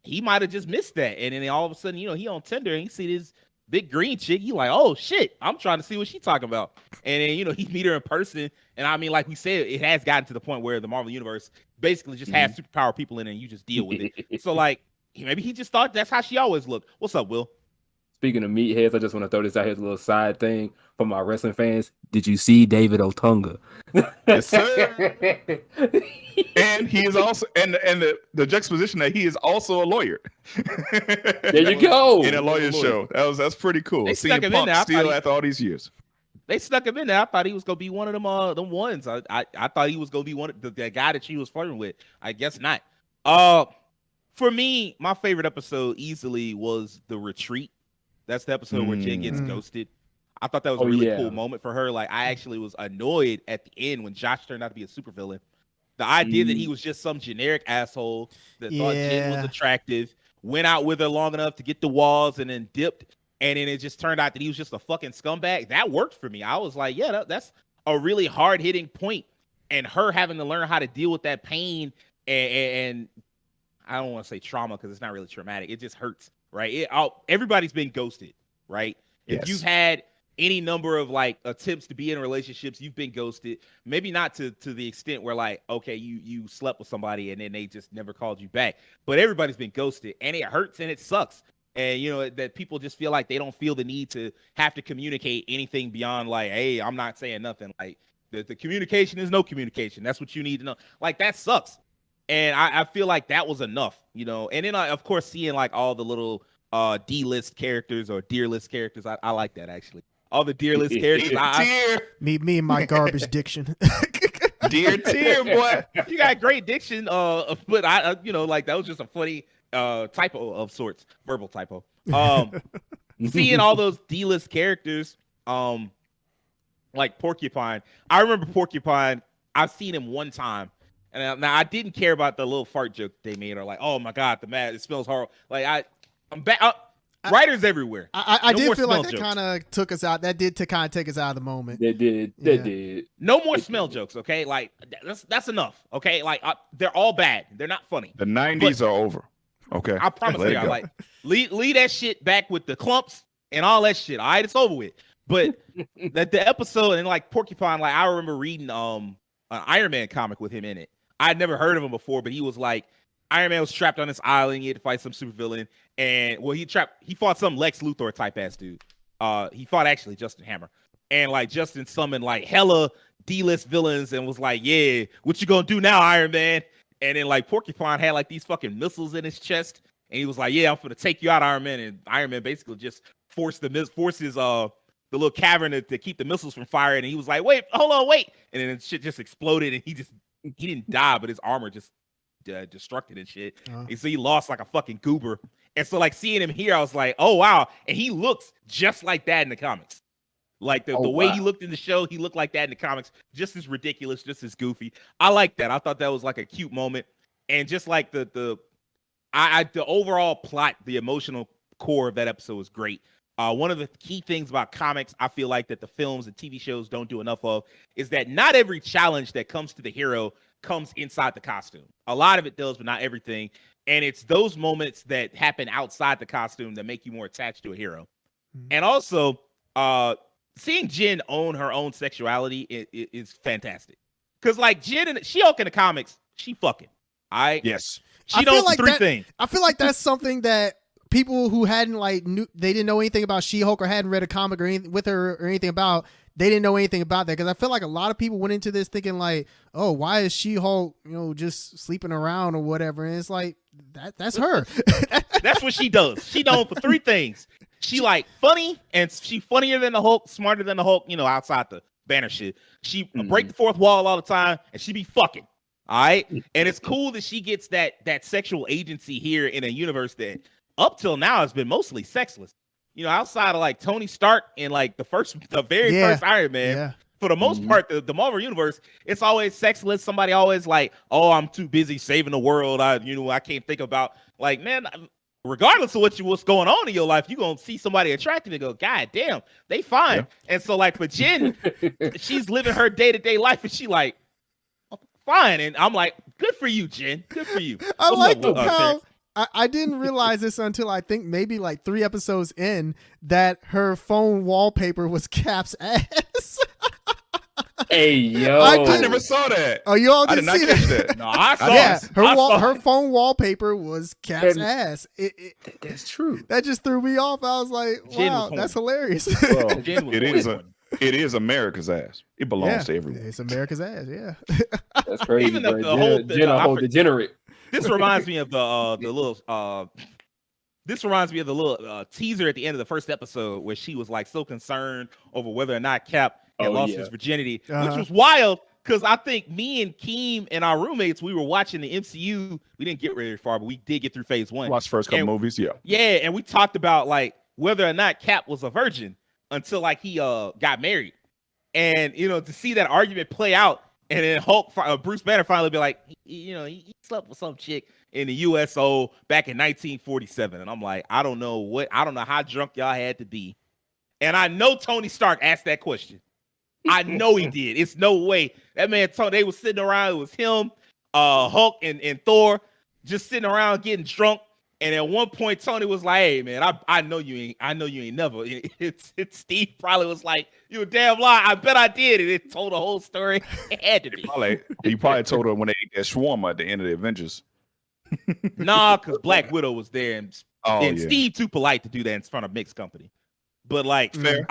he might have just missed that. And then all of a sudden, he on Tinder and he see this big green chick. He like, oh shit, I'm trying to see what she talking about. And then, he meet her in person. And like we said, it has gotten to the point where the Marvel Universe basically just has superpower people in it and you just deal with it. So like, maybe he just thought that's how she always looked. What's up, Will? Speaking of meatheads, I just want to throw this out here as a little side thing for my wrestling fans. Did you see David Otunga? Yes, sir. And he is also, and the juxtaposition that he is also a lawyer. There you go. In a lawyer show. That's pretty cool. They Seeing stuck him Punk in there. still after all these years. They stuck him in there. I thought he was gonna be one of them ones. I thought he was gonna be one of the guy that she was flirting with. I guess not. For me, my favorite episode easily was The Retreat. That's the episode where Jen gets ghosted. I thought that was a really cool moment for her. Like, I actually was annoyed at the end when Josh turned out to be a supervillain. The idea that he was just some generic asshole that thought Jen was attractive, went out with her long enough to get the walls and then dipped. And then it just turned out that he was just a fucking scumbag. That worked for me. I was like, yeah, that's a really hard hitting point. And her having to learn how to deal with that pain and I don't want to say trauma because it's not really traumatic. It just hurts, right? Everybody's been ghosted, right? Yes. If you've had any number of like attempts to be in relationships, you've been ghosted. Maybe not to the extent where like, okay, you slept with somebody and then they just never called you back. But everybody's been ghosted and it hurts and it sucks. And that people just feel like they don't feel the need to have to communicate anything beyond like, hey, I'm not saying nothing. Like the communication is no communication. That's what you need to know. Like, that sucks. And I feel like that was enough, And then of course seeing like all the little D-list characters or dear list characters, I like that actually. All the dear list characters. Me and my garbage diction. Dear tier, boy. You got great diction, but I like that was just a funny typo of sorts, verbal typo. Seeing all those D-list characters, like Porcupine. I remember Porcupine. I've seen him one time, and now I didn't care about the little fart joke they made, or like, oh my god, it smells horrible. Like I'm back. Writers everywhere. I did feel like that kind of took us out. That did to kind of take us out of the moment. They did. No more smell jokes, okay? Like that's enough, okay? Like they're all bad. They're not funny. The 90s are over. Okay, I promise you. Like leave that shit back with the clumps and all that shit. All right, it's over with. But that the episode and like Porcupine, like I remember reading an Iron Man comic with him in it. I'd never heard of him before, but he was like, Iron Man was trapped on this island. He had to fight some supervillain, and he fought some Lex Luthor type ass dude. He fought actually Justin Hammer, and like Justin summoned like hella D-list villains and was like, "Yeah, what you gonna do now, Iron Man?" And then like Porcupine had like these fucking missiles in his chest, and he was like, "Yeah, I'm gonna take you out, Iron Man." And Iron Man basically just forced his the little cavern to keep the missiles from firing. And he was like, "Wait, hold on, wait!" And then shit just exploded, and he didn't die, but his armor just destructed and shit. And so he lost like a fucking goober. And so like seeing him here, I was like, oh wow. And he looks just like that in the comics. Like the way he looked in the show, he looked like that in the comics. Just as ridiculous, just as goofy. I like that. I thought that was like a cute moment. And just like the overall plot, the emotional core of that episode was great. One of the key things about comics, I feel like that the films and TV shows don't do enough of, is that not every challenge that comes to the hero comes inside the costume. A lot of it does, but not everything. And it's those moments that happen outside the costume that make you more attached to a hero. Mm-hmm. And also, seeing Jen own her own sexuality is fantastic. Because like Jen and She-Hulk in the comics, she fucking. All right? Yes. She knows like three things. I feel like that's something that people who hadn't they didn't know anything about She-Hulk or hadn't read a comic or anything with her or anything about, they didn't know anything about that. Because I feel like a lot of people went into this thinking like, oh, why is She-Hulk, just sleeping around or whatever? And it's like, that's her. That's what she does. She known for three things. She like funny, and she funnier than the Hulk, smarter than the Hulk, outside the banner shit. She break the fourth wall all the time, and she be fucking. All right. And it's cool that she gets that sexual agency here in a universe that up till now has been mostly sexless. Outside of like Tony Stark and like the very first Iron Man. Yeah. For the most part, the Marvel universe, it's always sexless. Somebody always like, oh, I'm too busy saving the world. I can't think about like, man, regardless of what's going on in your life, you're going to see somebody attractive and go, God damn, they fine. Yeah. And so like for Jen, she's living her day-to-day life and she like, oh, fine. And I'm like, good for you, Jen. Good for you. I like how I didn't realize this until I think maybe like 3 episodes in that her phone wallpaper was Cap's ass. Hey, yo. I never saw that. Oh, you all didn't see that? No, I saw it. Her phone wallpaper was Cap's ass. That's true. That just threw me off. I was like, wow, that's hilarious. Well, it is America's ass. It belongs to everyone. It's America's ass, yeah. That's crazy. Even the whole degenerate. This reminds me of the little teaser at the end of the first episode where she was like so concerned over whether or not Cap had lost his virginity, which was wild because I think me and Keem and our roommates, we were watching the MCU. We didn't get very far, but we did get through phase 1. Watched first couple movies, yeah. Yeah, and we talked about like whether or not Cap was a virgin until like he got married. And, to see that argument play out and then Bruce Banner finally be like, he slept with some chick in the USO back in 1947. And I'm like, I don't know how drunk y'all had to be. And I know Tony Stark asked that question. I know he did. It's no way. That man, Tony, they was sitting around. It was him, Hulk, and Thor just sitting around getting drunk. And at one point, Tony was like, "Hey, man, I know you ain't never." It's Steve probably was like, "You a damn lie." I bet I did. And it told the whole story. It had to be. He probably told her when they ate that shawarma at the end of the Avengers. Nah, because Black Widow was there, and Steve too polite to do that in front of mixed company. But like, fair.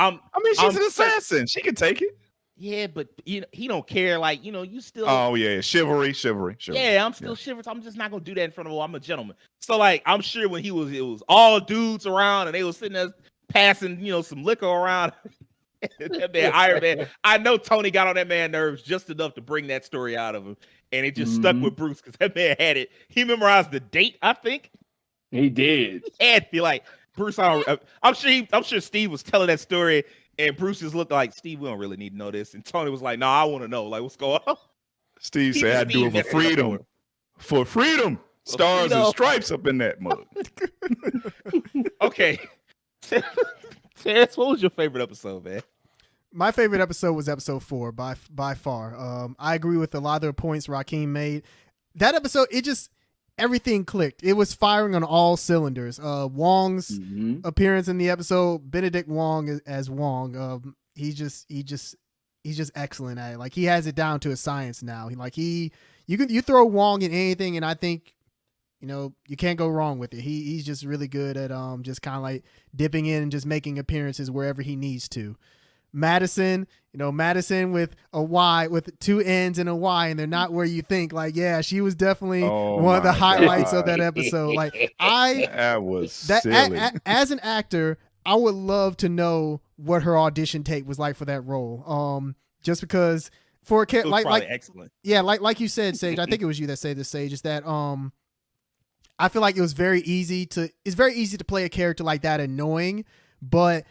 She's an assassin. She can take it. Yeah, but he don't care. Like, you still. Oh yeah, chivalry. Yeah, I'm still chivalrous. I'm just not gonna do that in front of. I'm a gentleman. So like, I'm sure when it was all dudes around and they was sitting there passing, some liquor around. That man, Iron Man. I know Tony got on that man's nerves just enough to bring that story out of him, and it just stuck with Bruce because that man had it. He memorized the date. I think he did. He had to be like Bruce. I'm sure Steve was telling that story. And Bruce just looked like, Steve, we don't really need to know this. And Tony was like, no, I want to know. Like, what's going on? Steve said, I do it for freedom. For freedom. Stars and stripes up in that mug. Okay. Terrence, what was your favorite episode, man? My favorite episode was episode 4 by far. I agree with a lot of the points Rakeem made. That episode, everything clicked. It was firing on all cylinders. Wong's appearance in the episode, Benedict Wong as Wong. He's just excellent at it. Like, he has it down to a science now. You throw Wong in anything, and I think you can't go wrong with it. He's just really good at just kind of like dipping in and just making appearances wherever he needs to. Madison with a Y, with 2 N's and a Y, and they're not where you think. Like, yeah, she was definitely one of the highlights of that episode. Like, silly. As an actor, I would love to know what her audition tape was like for that role. Just because for a kid, like excellent. Yeah, like you said, Sage. I think it was you that said this, Sage. Is that I feel like it's very easy to play a character like that annoying, but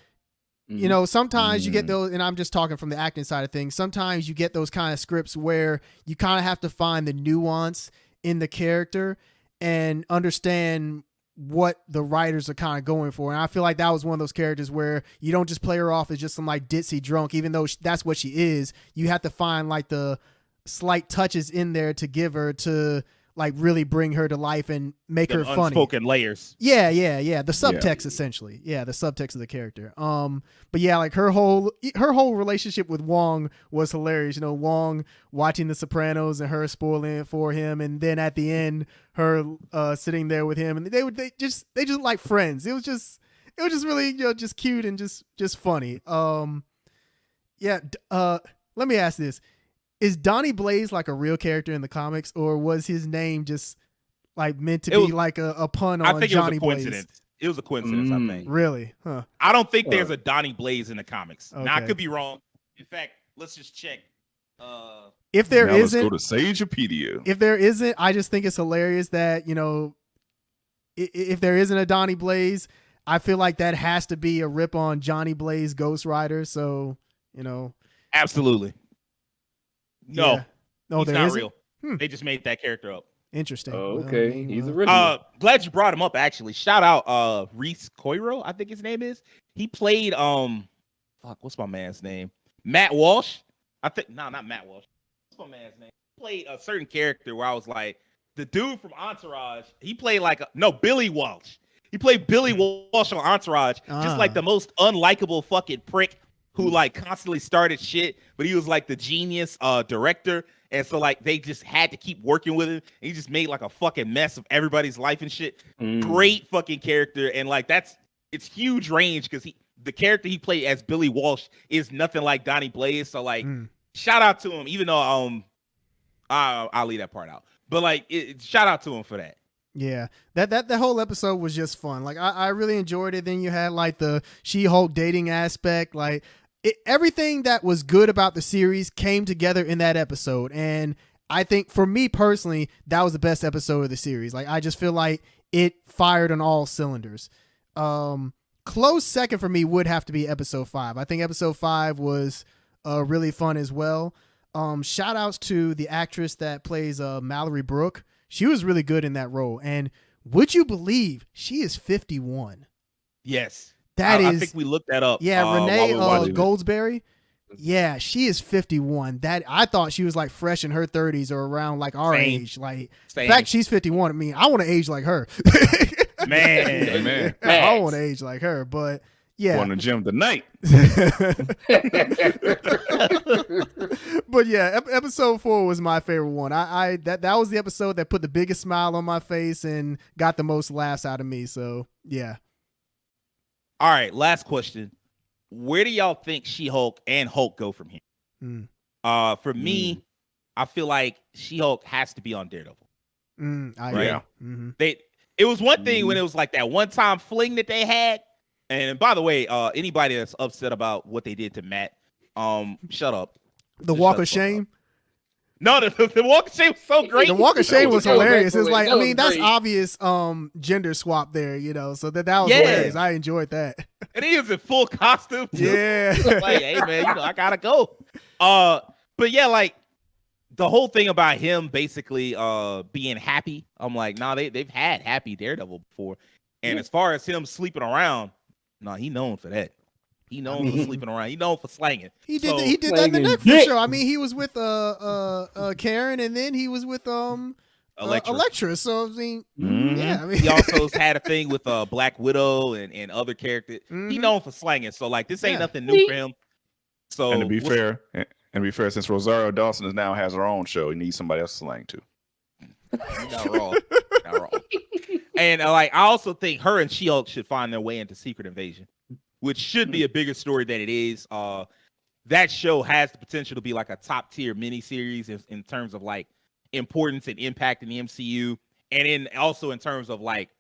sometimes you get those, and I'm just talking from the acting side of things. Sometimes you get those kind of scripts where you kind of have to find the nuance in the character and understand what the writers are kind of going for. And I feel like that was one of those characters where you don't just play her off as just some like ditzy drunk, even though that's what she is. You have to find like the slight touches in there to give her to like really bring her to life and make her funny. Unspoken layers. Yeah. The subtext essentially. Yeah, the subtext of the character. But yeah, like her whole relationship with Wong was hilarious. You know, Wong watching The Sopranos and her spoiling it for him, and then at the end, her sitting there with him, and they just like friends. It was just really just cute and just funny. Let me ask this. Is Donnie Blaze like a real character in the comics, or was his name just like meant to be like a pun on Johnny Blaze? It was a coincidence, I think. Really? Huh. I don't think there's a Donnie Blaze in the comics. Okay. Now, I could be wrong. In fact, let's just check. If there now isn't, let's go to Sagepedia. If there isn't, I just think it's hilarious that, you know, if there isn't a Donnie Blaze, I feel like that has to be a rip on Johnny Blaze Ghost Rider. So, you know. Absolutely. No. Yeah. No, he's there not isn't? real. They just made that character up. Interesting. Oh, Well, okay. I mean, He's well, original. Glad you brought him up, actually. Shout out Reese Coiro, I think his name is. He played what's my man's name? Matt Walsh. Not Matt Walsh. What's my man's name? He played a certain character where I was like, the dude from Entourage, he played Billy Walsh. He played Billy Walsh on Entourage, just like the most unlikable fucking prick who like constantly started shit, but he was like the genius director. And so like they just had to keep working with him. And he just made like a fucking mess of everybody's life and shit. Great fucking character. And like it's huge range because the character he played as Billy Walsh is nothing like Donnie Blaze. So like shout out to him, even though I'll leave that part out. But like shout out to him for that. Yeah, that whole episode was just fun. Like I really enjoyed it. Then you had like the She-Hulk dating aspect, like everything that was good about the series came together in that episode. And I think for me personally, that was the best episode of the series. Like I just feel like it fired on all cylinders. Close second for me would have to be episode 5. I think episode 5 was really fun as well. Shout outs to the actress that plays Mallory Brooke. She was really good in that role. And would you believe she is 51? Yes. I think we looked that up. Yeah, Renee Goldsberry. Yeah, she is 51. That I thought she was like fresh in her 30s or around like our age. Like, in fact, she's 51. I mean, I want to age like her. Man. I want to age like her, but yeah. Going to the gym tonight. But yeah, episode 4 was my favorite one. That was the episode that put the biggest smile on my face and got the most laughs out of me. So yeah. All right, last question. Where do y'all think She-Hulk and Hulk go from here? For me, I feel like She-Hulk has to be on Daredevil. Yeah. Mm-hmm. It was one thing when it was like that one-time fling that they had. And by the way, anybody that's upset about what they did to Matt, shut up. The Walk of Shame? No, the Walk of Shame was so great. The Walk of Shame was hilarious. It's like, I mean, that's obvious gender swap there, you know, so that was hilarious. I enjoyed that. And he was in full costume, too. Yeah. Like, hey, man, you know, I gotta go. But yeah, like, the whole thing about him basically being happy, I'm like, nah, they've had Happy Daredevil before. And as far as him sleeping around, nah, he known for that. He known for sleeping around. He known for slanging. He did that in the Netflix show. I mean, he was with Karen, and then he was with Elektra. So I mean, yeah. I mean, he also had a thing with Black Widow and other characters. He known for slanging. So like, this ain't nothing new for him. So and to be fair, since Rosario Dawson now has her own show, he needs somebody else to slang too. Not wrong. Not wrong. And like, I also think her and She-Hulk should find their way into Secret Invasion, which should be a bigger story than it is. That show has the potential to be like a top tier miniseries in terms of like importance and impact in the MCU, and also in terms of like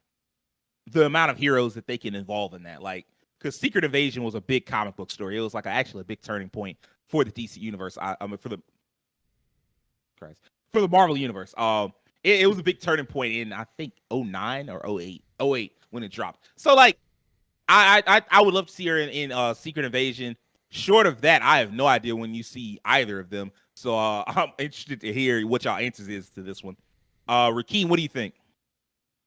the amount of heroes that they can involve in that. Like, because Secret Invasion was a big comic book story. It was like actually a big turning point for the DC universe. I mean, for the Marvel universe. It was a big turning point in, I think, 09 or 08 when it dropped. So like, I would love to see her in Secret Invasion. Short of that, I have no idea when you see either of them. So I'm interested to hear what y'all answers is to this one. Rakeem, what do you think?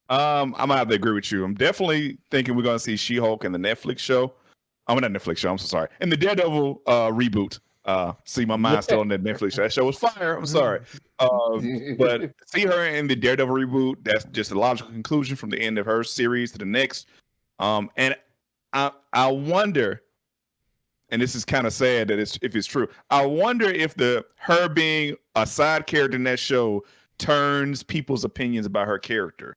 I'm gonna have to agree with you. I'm definitely thinking we're gonna see She-Hulk in the Netflix show. I'm not Netflix show. I'm so sorry. In the Daredevil reboot. See, my mind's still on the Netflix show. That show was fire. I'm sorry. But see her in the Daredevil reboot. That's just a logical conclusion from the end of her series to the next. And I wonder, and this is kind of sad that if it's true. I wonder if her being a side character in that show turns people's opinions about her character.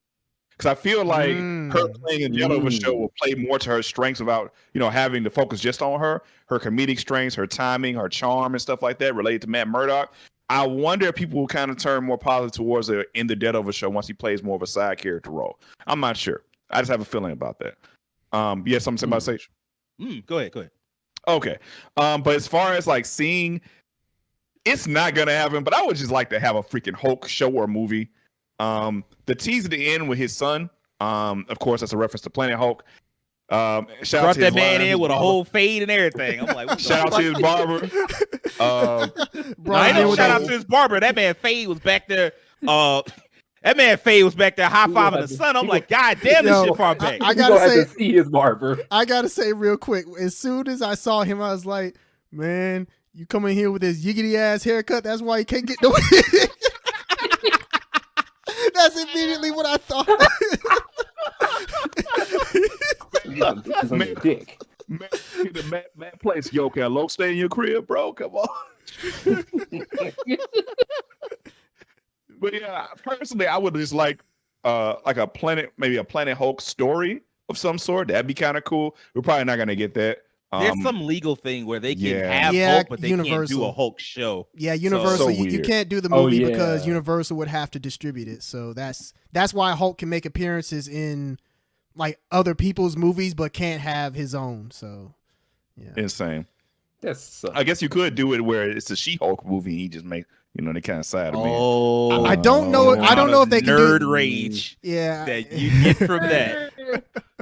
Because I feel like her playing a Daredevil show will play more to her strengths without, having to focus just on her comedic strengths, her timing, her charm, and stuff like that related to Matt Murdock. I wonder if people will kind of turn more positive towards her in the Daredevil show once he plays more of a side character role. I'm not sure. I just have a feeling about that. You have something to say about Sage? Go ahead. Okay. But as far as like seeing, it's not gonna happen. But I would just like to have a freaking Hulk show or movie. The tease at the end with his son, of course, that's a reference to Planet Hulk. Shout Brought that man in with a whole fade and everything. I'm like, shout out to his barber. Shout out to his barber. That man Fade was back there. That man Fade was back there high fiving the son. I'm like, God damn, this shit far back. I gotta say, have to see his barber. I gotta say real quick. As soon as I saw him, I was like, man, you come in here with this yiggity ass haircut. That's why you can't get no. That's immediately what I thought. Man place. Yo, can Lo stay in your crib, bro? Come on. But yeah, personally, I would just like a Planet Hulk story of some sort. That'd be kind of cool. We're probably not gonna get that. There's some legal thing where they can have Hulk, but they can't do a Hulk show. Yeah, Universal, you can't do the movie because Universal would have to distribute it. So that's why Hulk can make appearances in like other people's movies, but can't have his own. So yeah, insane. I guess you could do it where it's a She-Hulk movie. He just make they kind of sad. I don't know. I don't know if they can nerd rage. Yeah, that you get from that.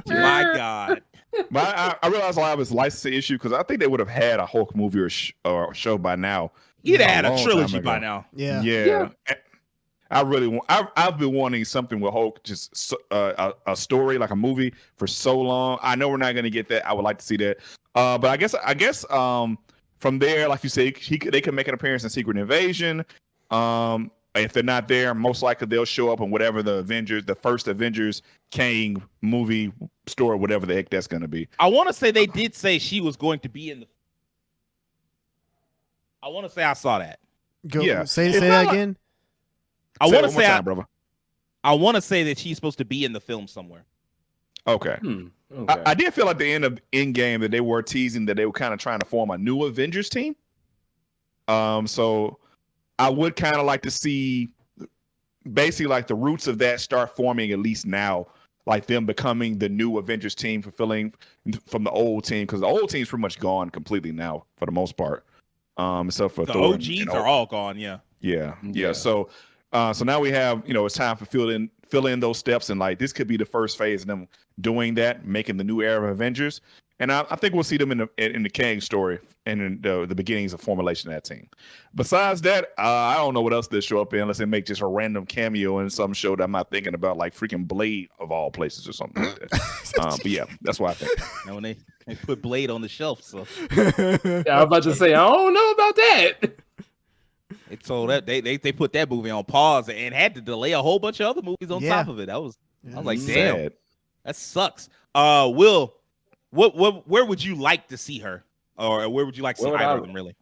My God. But I realize I have this licensing issue because I think they would have had a Hulk movie or show by now. He'd had a trilogy by now. Yeah. I really want. I've been wanting something with Hulk, just a story like a movie for so long. I know we're not going to get that. I would like to see that. But I guess from there, like you say, they can make an appearance in Secret Invasion. If they're not there, most likely they'll show up in whatever the first Avengers Kang movie story, whatever the heck that's going to be. I want to say they did say she was going to be in the. I want to say I saw that. Say that again. I want to say, I want to say that she's supposed to be in the film somewhere. Okay. I did feel at the end of Endgame that they were teasing that they were kind of trying to form a new Avengers team. So I would kind of like to see basically like the roots of that start forming at least now, like them becoming the new Avengers team, fulfilling from the old team, because the old team's pretty much gone completely now for the most part. So for the Thor OGs are all gone. Yeah. So now we have, it's time for fill in those steps, and like this could be the first phase of them doing that, making the new era of Avengers. And I think we'll see them in the Kang story and in the beginnings of formulation of that team. Besides that, I don't know what else they'll show up in unless they make just a random cameo in some show that I'm not thinking about, like freaking Blade of all places or something like that. But yeah, that's what I think. When they put Blade on the shelf, so yeah, I was about to say I don't know about that. They told that they put that movie on pause and had to delay a whole bunch of other movies on top of it. I was like, damn, that sucks. Will, where would you like to see her, or where would you like to see either of them? Really,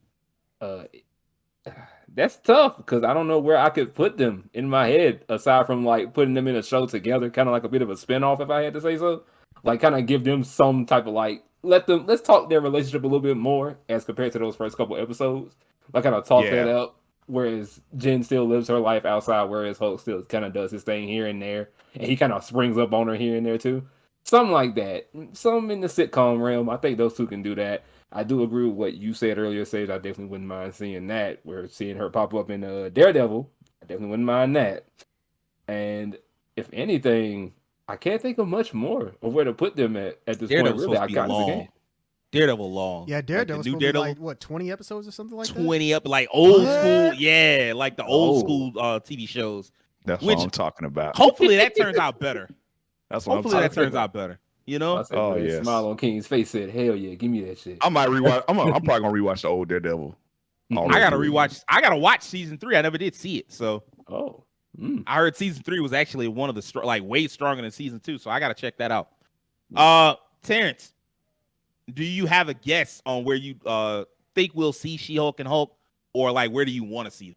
that's tough because I don't know where I could put them in my head aside from like putting them in a show together, kind of like a bit of a spinoff, if I had to say so. Like, kind of give them some type of like let's talk their relationship a little bit more as compared to those first couple episodes. Like, kind of talk that up. Whereas Jen still lives her life outside, whereas Hulk still kind of does his thing here and there, and he kind of springs up on her here and there too. Something like that. Some in the sitcom realm. I think those two can do that. I do agree with what you said earlier, Sage. I definitely wouldn't mind seeing that. We're seeing her pop up in Daredevil. I definitely wouldn't mind that. And if anything, I can't think of much more of where to put them at this point. Really, I got the game. Daredevil long. Yeah, Daredevil's like Daredevil, like what, 20 episodes or something like that? 20 up, like old school, like the old school TV shows. That's Which- what I'm talking about. Hopefully that turns out better. That's what Hopefully I'm that talking turns about. out better. You know? I said, Oh, man, yes. smile on King's face said, "Hell yeah, give me that shit." I might rewatch. I'm probably gonna rewatch the old Daredevil. I gotta rewatch. I gotta watch season 3. I never did see it, so Oh, I heard season 3 was actually one of the like way stronger than season 2. So I gotta check that out. Terrence, do you have a guess on where you think we'll see She-Hulk and Hulk, or like where do you want to see them?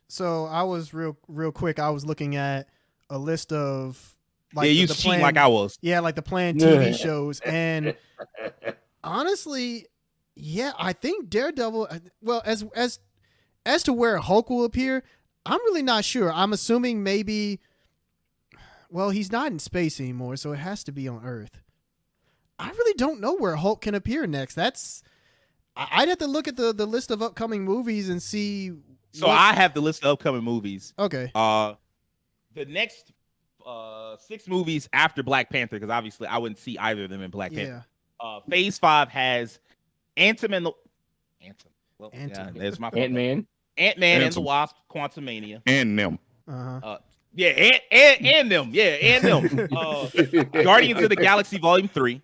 So I was real quick. I was looking at a list of like yeah, you the cheating like I was. Yeah, like the planned TV shows, and honestly, yeah, I think Daredevil. Well, as to where Hulk will appear, I'm really not sure. I'm assuming maybe. Well, he's not in space anymore, so it has to be on Earth. I really don't know where Hulk can appear next. I'd have to look at the list of upcoming movies and see. So I have the list of upcoming movies. Okay. The next 6 movies after Black Panther, because obviously I wouldn't see either of them in Black Panther. Phase 5 has Ant-Man. Well, yeah, there's my Ant-Man and the Wasp, Quantumania, and them. yeah, and them, yeah, and them. Guardians of the Galaxy Volume 3.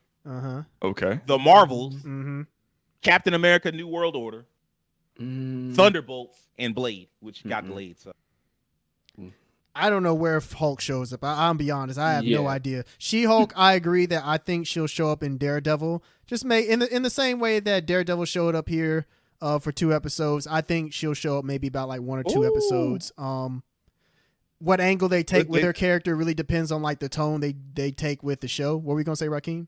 Okay. The Marvels, Mm-hmm. Captain America: New World Order, Thunderbolts, and Blade, which got delayed. So I don't know where Hulk shows up. I'll be honest. I have no Yeah. idea. She-Hulk, I agree that I think she'll show up in Daredevil. Just in the same way that Daredevil showed up here for 2 episodes. I think she'll show up maybe about like 1 or 2 episodes. What angle they take with her character really depends on like the tone they take with the show. What were we gonna say, Rakeem?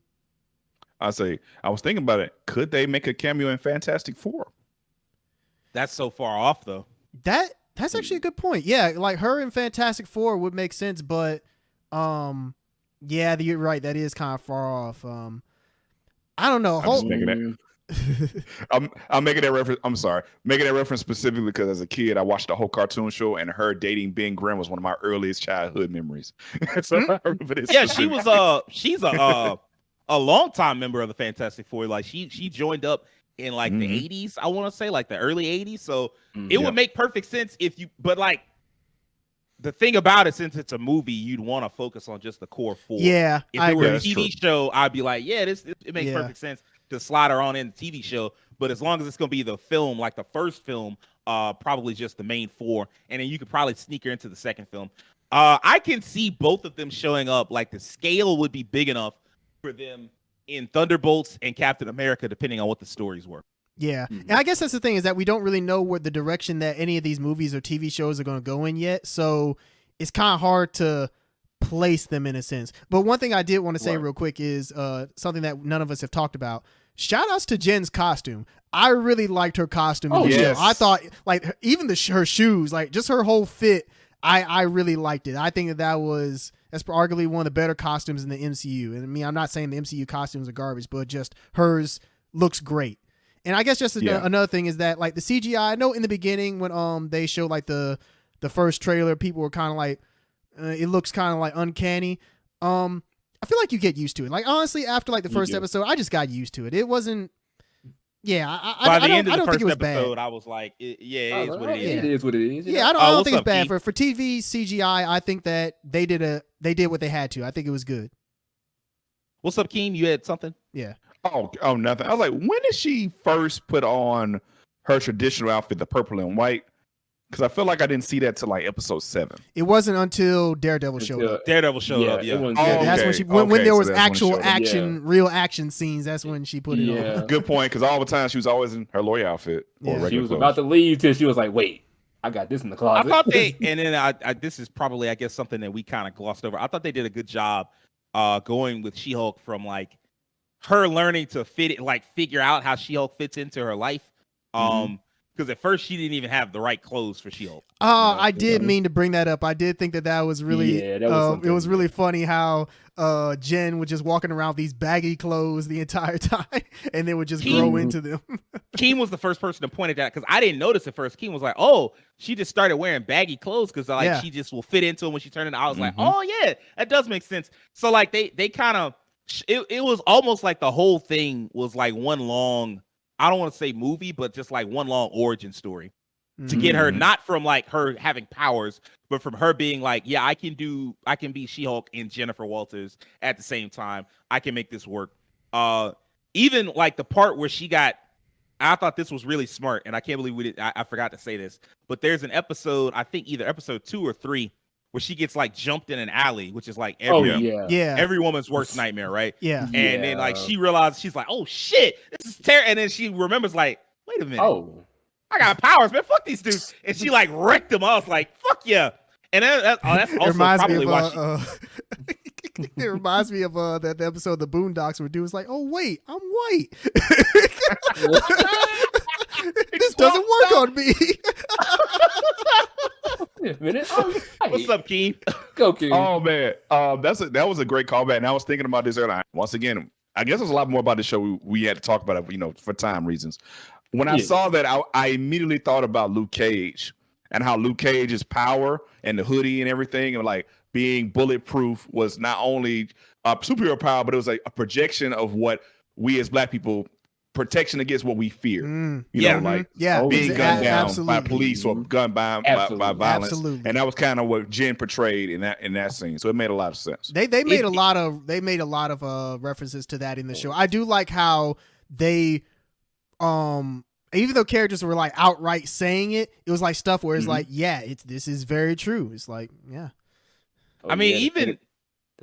I was thinking about it. Could they make a cameo in Fantastic Four? that's so far off, though. That's actually a good point. Yeah, like her in Fantastic Four would make sense, but yeah, you're right. That is kind of far off. I don't know. I'm just making that. I'm making that reference. I'm sorry, making that reference specifically because as a kid, I watched the whole cartoon show, and her dating Ben Grimm was one of my earliest childhood memories. So I remember this. Yeah, she's a longtime member of the Fantastic Four. Like she joined up in like the 80s, I want to say, like the early 80s. So it would make perfect sense but like the thing about it, since it's a movie, you'd want to focus on just the core 4. Yeah, if I it were agree. a TV show, I'd be like, yeah, it makes perfect sense to slide her on in the TV show. But as long as it's gonna be the film, like the first film, probably just the main 4, and then you could probably sneak her into the second film. I can see both of them showing up. Like the scale would be big enough for them in Thunderbolts and Captain America, depending on what the stories were. Yeah. And I guess that's the thing, is that we don't really know what the direction that any of these movies or TV shows are going to go in yet. So it's kind of hard to place them in a sense. But one thing I did want to say real quick is something that none of us have talked about. Shout outs to Jen's costume. I really liked her costume in the show. I thought like even her shoes, like just her whole fit, I really liked it. I think that's arguably one of the better costumes in the MCU. And I mean, I'm not saying the MCU costumes are garbage, but just hers looks great. And I guess just another thing is that like the CGI, I know in the beginning when they showed like the first trailer, people were kind of like, it looks kind of like uncanny. I feel like you get used to it. Like honestly, after like the first episode, I just got used to it. It wasn't. Yeah, I don't think it was bad. I was like, it is what it is. It is what it is. Yeah, I don't think it's bad for TV CGI. I think that they did what they had to. I think it was good. What's up, Keem? You had something? Yeah. Oh, nothing. I was like, when did she first put on her traditional outfit, the purple and white? Because I feel like I didn't see that till like episode 7. It wasn't until Daredevil showed up. Daredevil showed up. Yeah. That's when she when there was actual action, real action scenes. That's when she put it on. Good point. Because all the time she was always in her lawyer outfit. Or she was about to leave till she was like, "Wait, I got this in the closet." I thought and then I this is probably I guess something that we kind of glossed over. I thought they did a good job going with She-Hulk from like her learning to figure out how She-Hulk fits into her life. Because at first she didn't even have the right clothes for She-Hulk. I did mean to bring that up. I did think that was really, it was really funny how Jen was just walking around with these baggy clothes the entire time, and they would just grow into them. Keem was the first person to point at that because I didn't notice at first. Keem was like, "Oh, she just started wearing baggy clothes because she just will fit into them when she turned it." I was like, "Oh yeah, that does make sense." So like they kind of it was almost like the whole thing was like one long. I don't want to say movie, but just like one long origin story to get her, not from like her having powers, but from her being like, yeah, I can be She-Hulk and Jennifer Walters at the same time. I can make this work. Even like the part where I thought this was really smart, and I can't believe I forgot to say this, but there's an episode, I think either episode 2 or 3, where she gets like jumped in an alley, which is like every woman's worst nightmare, right? Yeah. And then like she realized, she's like, oh shit, this is terrible. And then she remembers like, wait a minute. Oh, I got powers, man. Fuck these dudes. And she like wrecked them. I was like, fuck yeah. And that's also probably why it reminds me of that the episode of the Boondocks where dude was like, oh wait, I'm white. This doesn't work on me. Wait a minute. What's up, Keem? Go, Keem. Oh man, that was a great callback. And I was thinking about this earlier. Once again, I guess there's a lot more about the show we had to talk about it, for time reasons. When I saw that, I immediately thought about Luke Cage and how Luke Cage's power and the hoodie and everything, and like being bulletproof was not only a superhero power, but it was like a projection of what we as Black people, protection against what we fear. Being gunned down by police or gunned by violence. Absolutely. And that was kind of what Jen portrayed in that scene. So it made a lot of sense. They made a lot of references to that in the show. I do like how they even though characters were like outright saying it was like stuff where it's like, this is very true. It's like, yeah. I mean,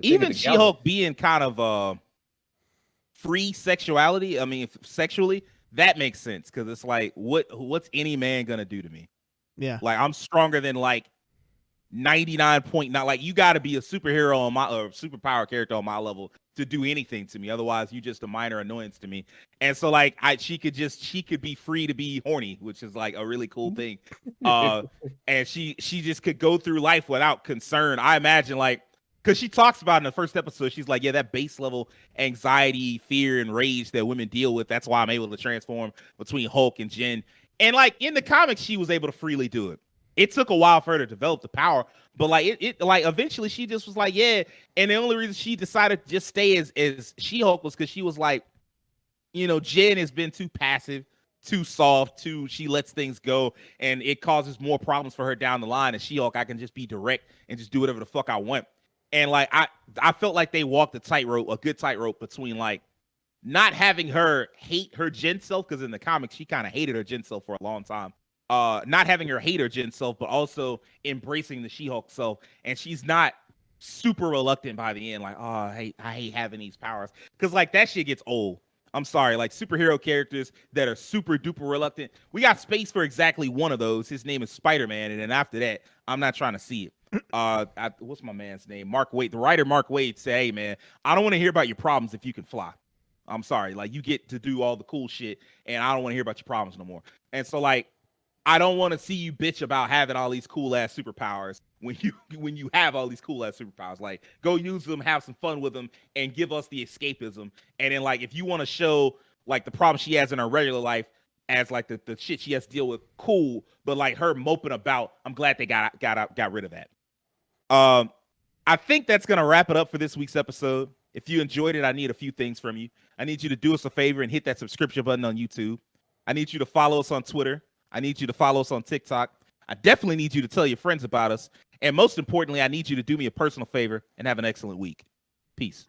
even She-Hulk being kind of free sexuality, I mean, sexually, that makes sense, because it's like, what's any man gonna do to me? Yeah, like I'm stronger than like 99.9. Like you got to be a superhero on my or superpower character on my level to do anything to me. Otherwise, you just a minor annoyance to me. And so like she could be free to be horny, which is like a really cool thing. And she just could go through life without concern. I imagine, like, because she talks about in the first episode, she's like, yeah, that base level anxiety, fear, and rage that women deal with. That's why I'm able to transform between Hulk and Jen. And like in the comics, she was able to freely do it. It took a while for her to develop the power, but like it like eventually she just was like, yeah. And the only reason she decided to just stay as She-Hulk was because she was like, Jen has been too passive, too soft, she lets things go, and it causes more problems for her down the line. And She-Hulk, I can just be direct and just do whatever the fuck I want. And like I felt like they walked a good tightrope between like not having her hate her Jen self, because in the comics she kind of hated her Jen self for a long time. Not having her hate her Jen self, but also embracing the She-Hulk self. And she's not super reluctant by the end, like, oh, I hate having these powers. Because like that shit gets old. I'm sorry, like superhero characters that are super duper reluctant. We got space for exactly one of those. His name is Spider-Man. And then after that, I'm not trying to see it. What's my man's name? Mark Waid. The writer Mark Waid said, hey man, I don't want to hear about your problems if you can fly. I'm sorry, like you get to do all the cool shit and I don't want to hear about your problems no more. And so like I don't want to see you bitch about having all these cool ass superpowers when you have all these cool ass superpowers. Like go use them, have some fun with them, and give us the escapism. And then like if you want to show like the problem she has in her regular life as like the shit she has to deal with, cool. But like her moping about, I'm glad they got rid of that. I think that's gonna wrap it up for this week's episode. If you enjoyed it, I need a few things from you. I need you to do us a favor and hit that subscription button on YouTube. I need you to follow us on Twitter. I need you to follow us on TikTok. I definitely need you to tell your friends about us. And most importantly, I need you to do me a personal favor and have an excellent week. Peace.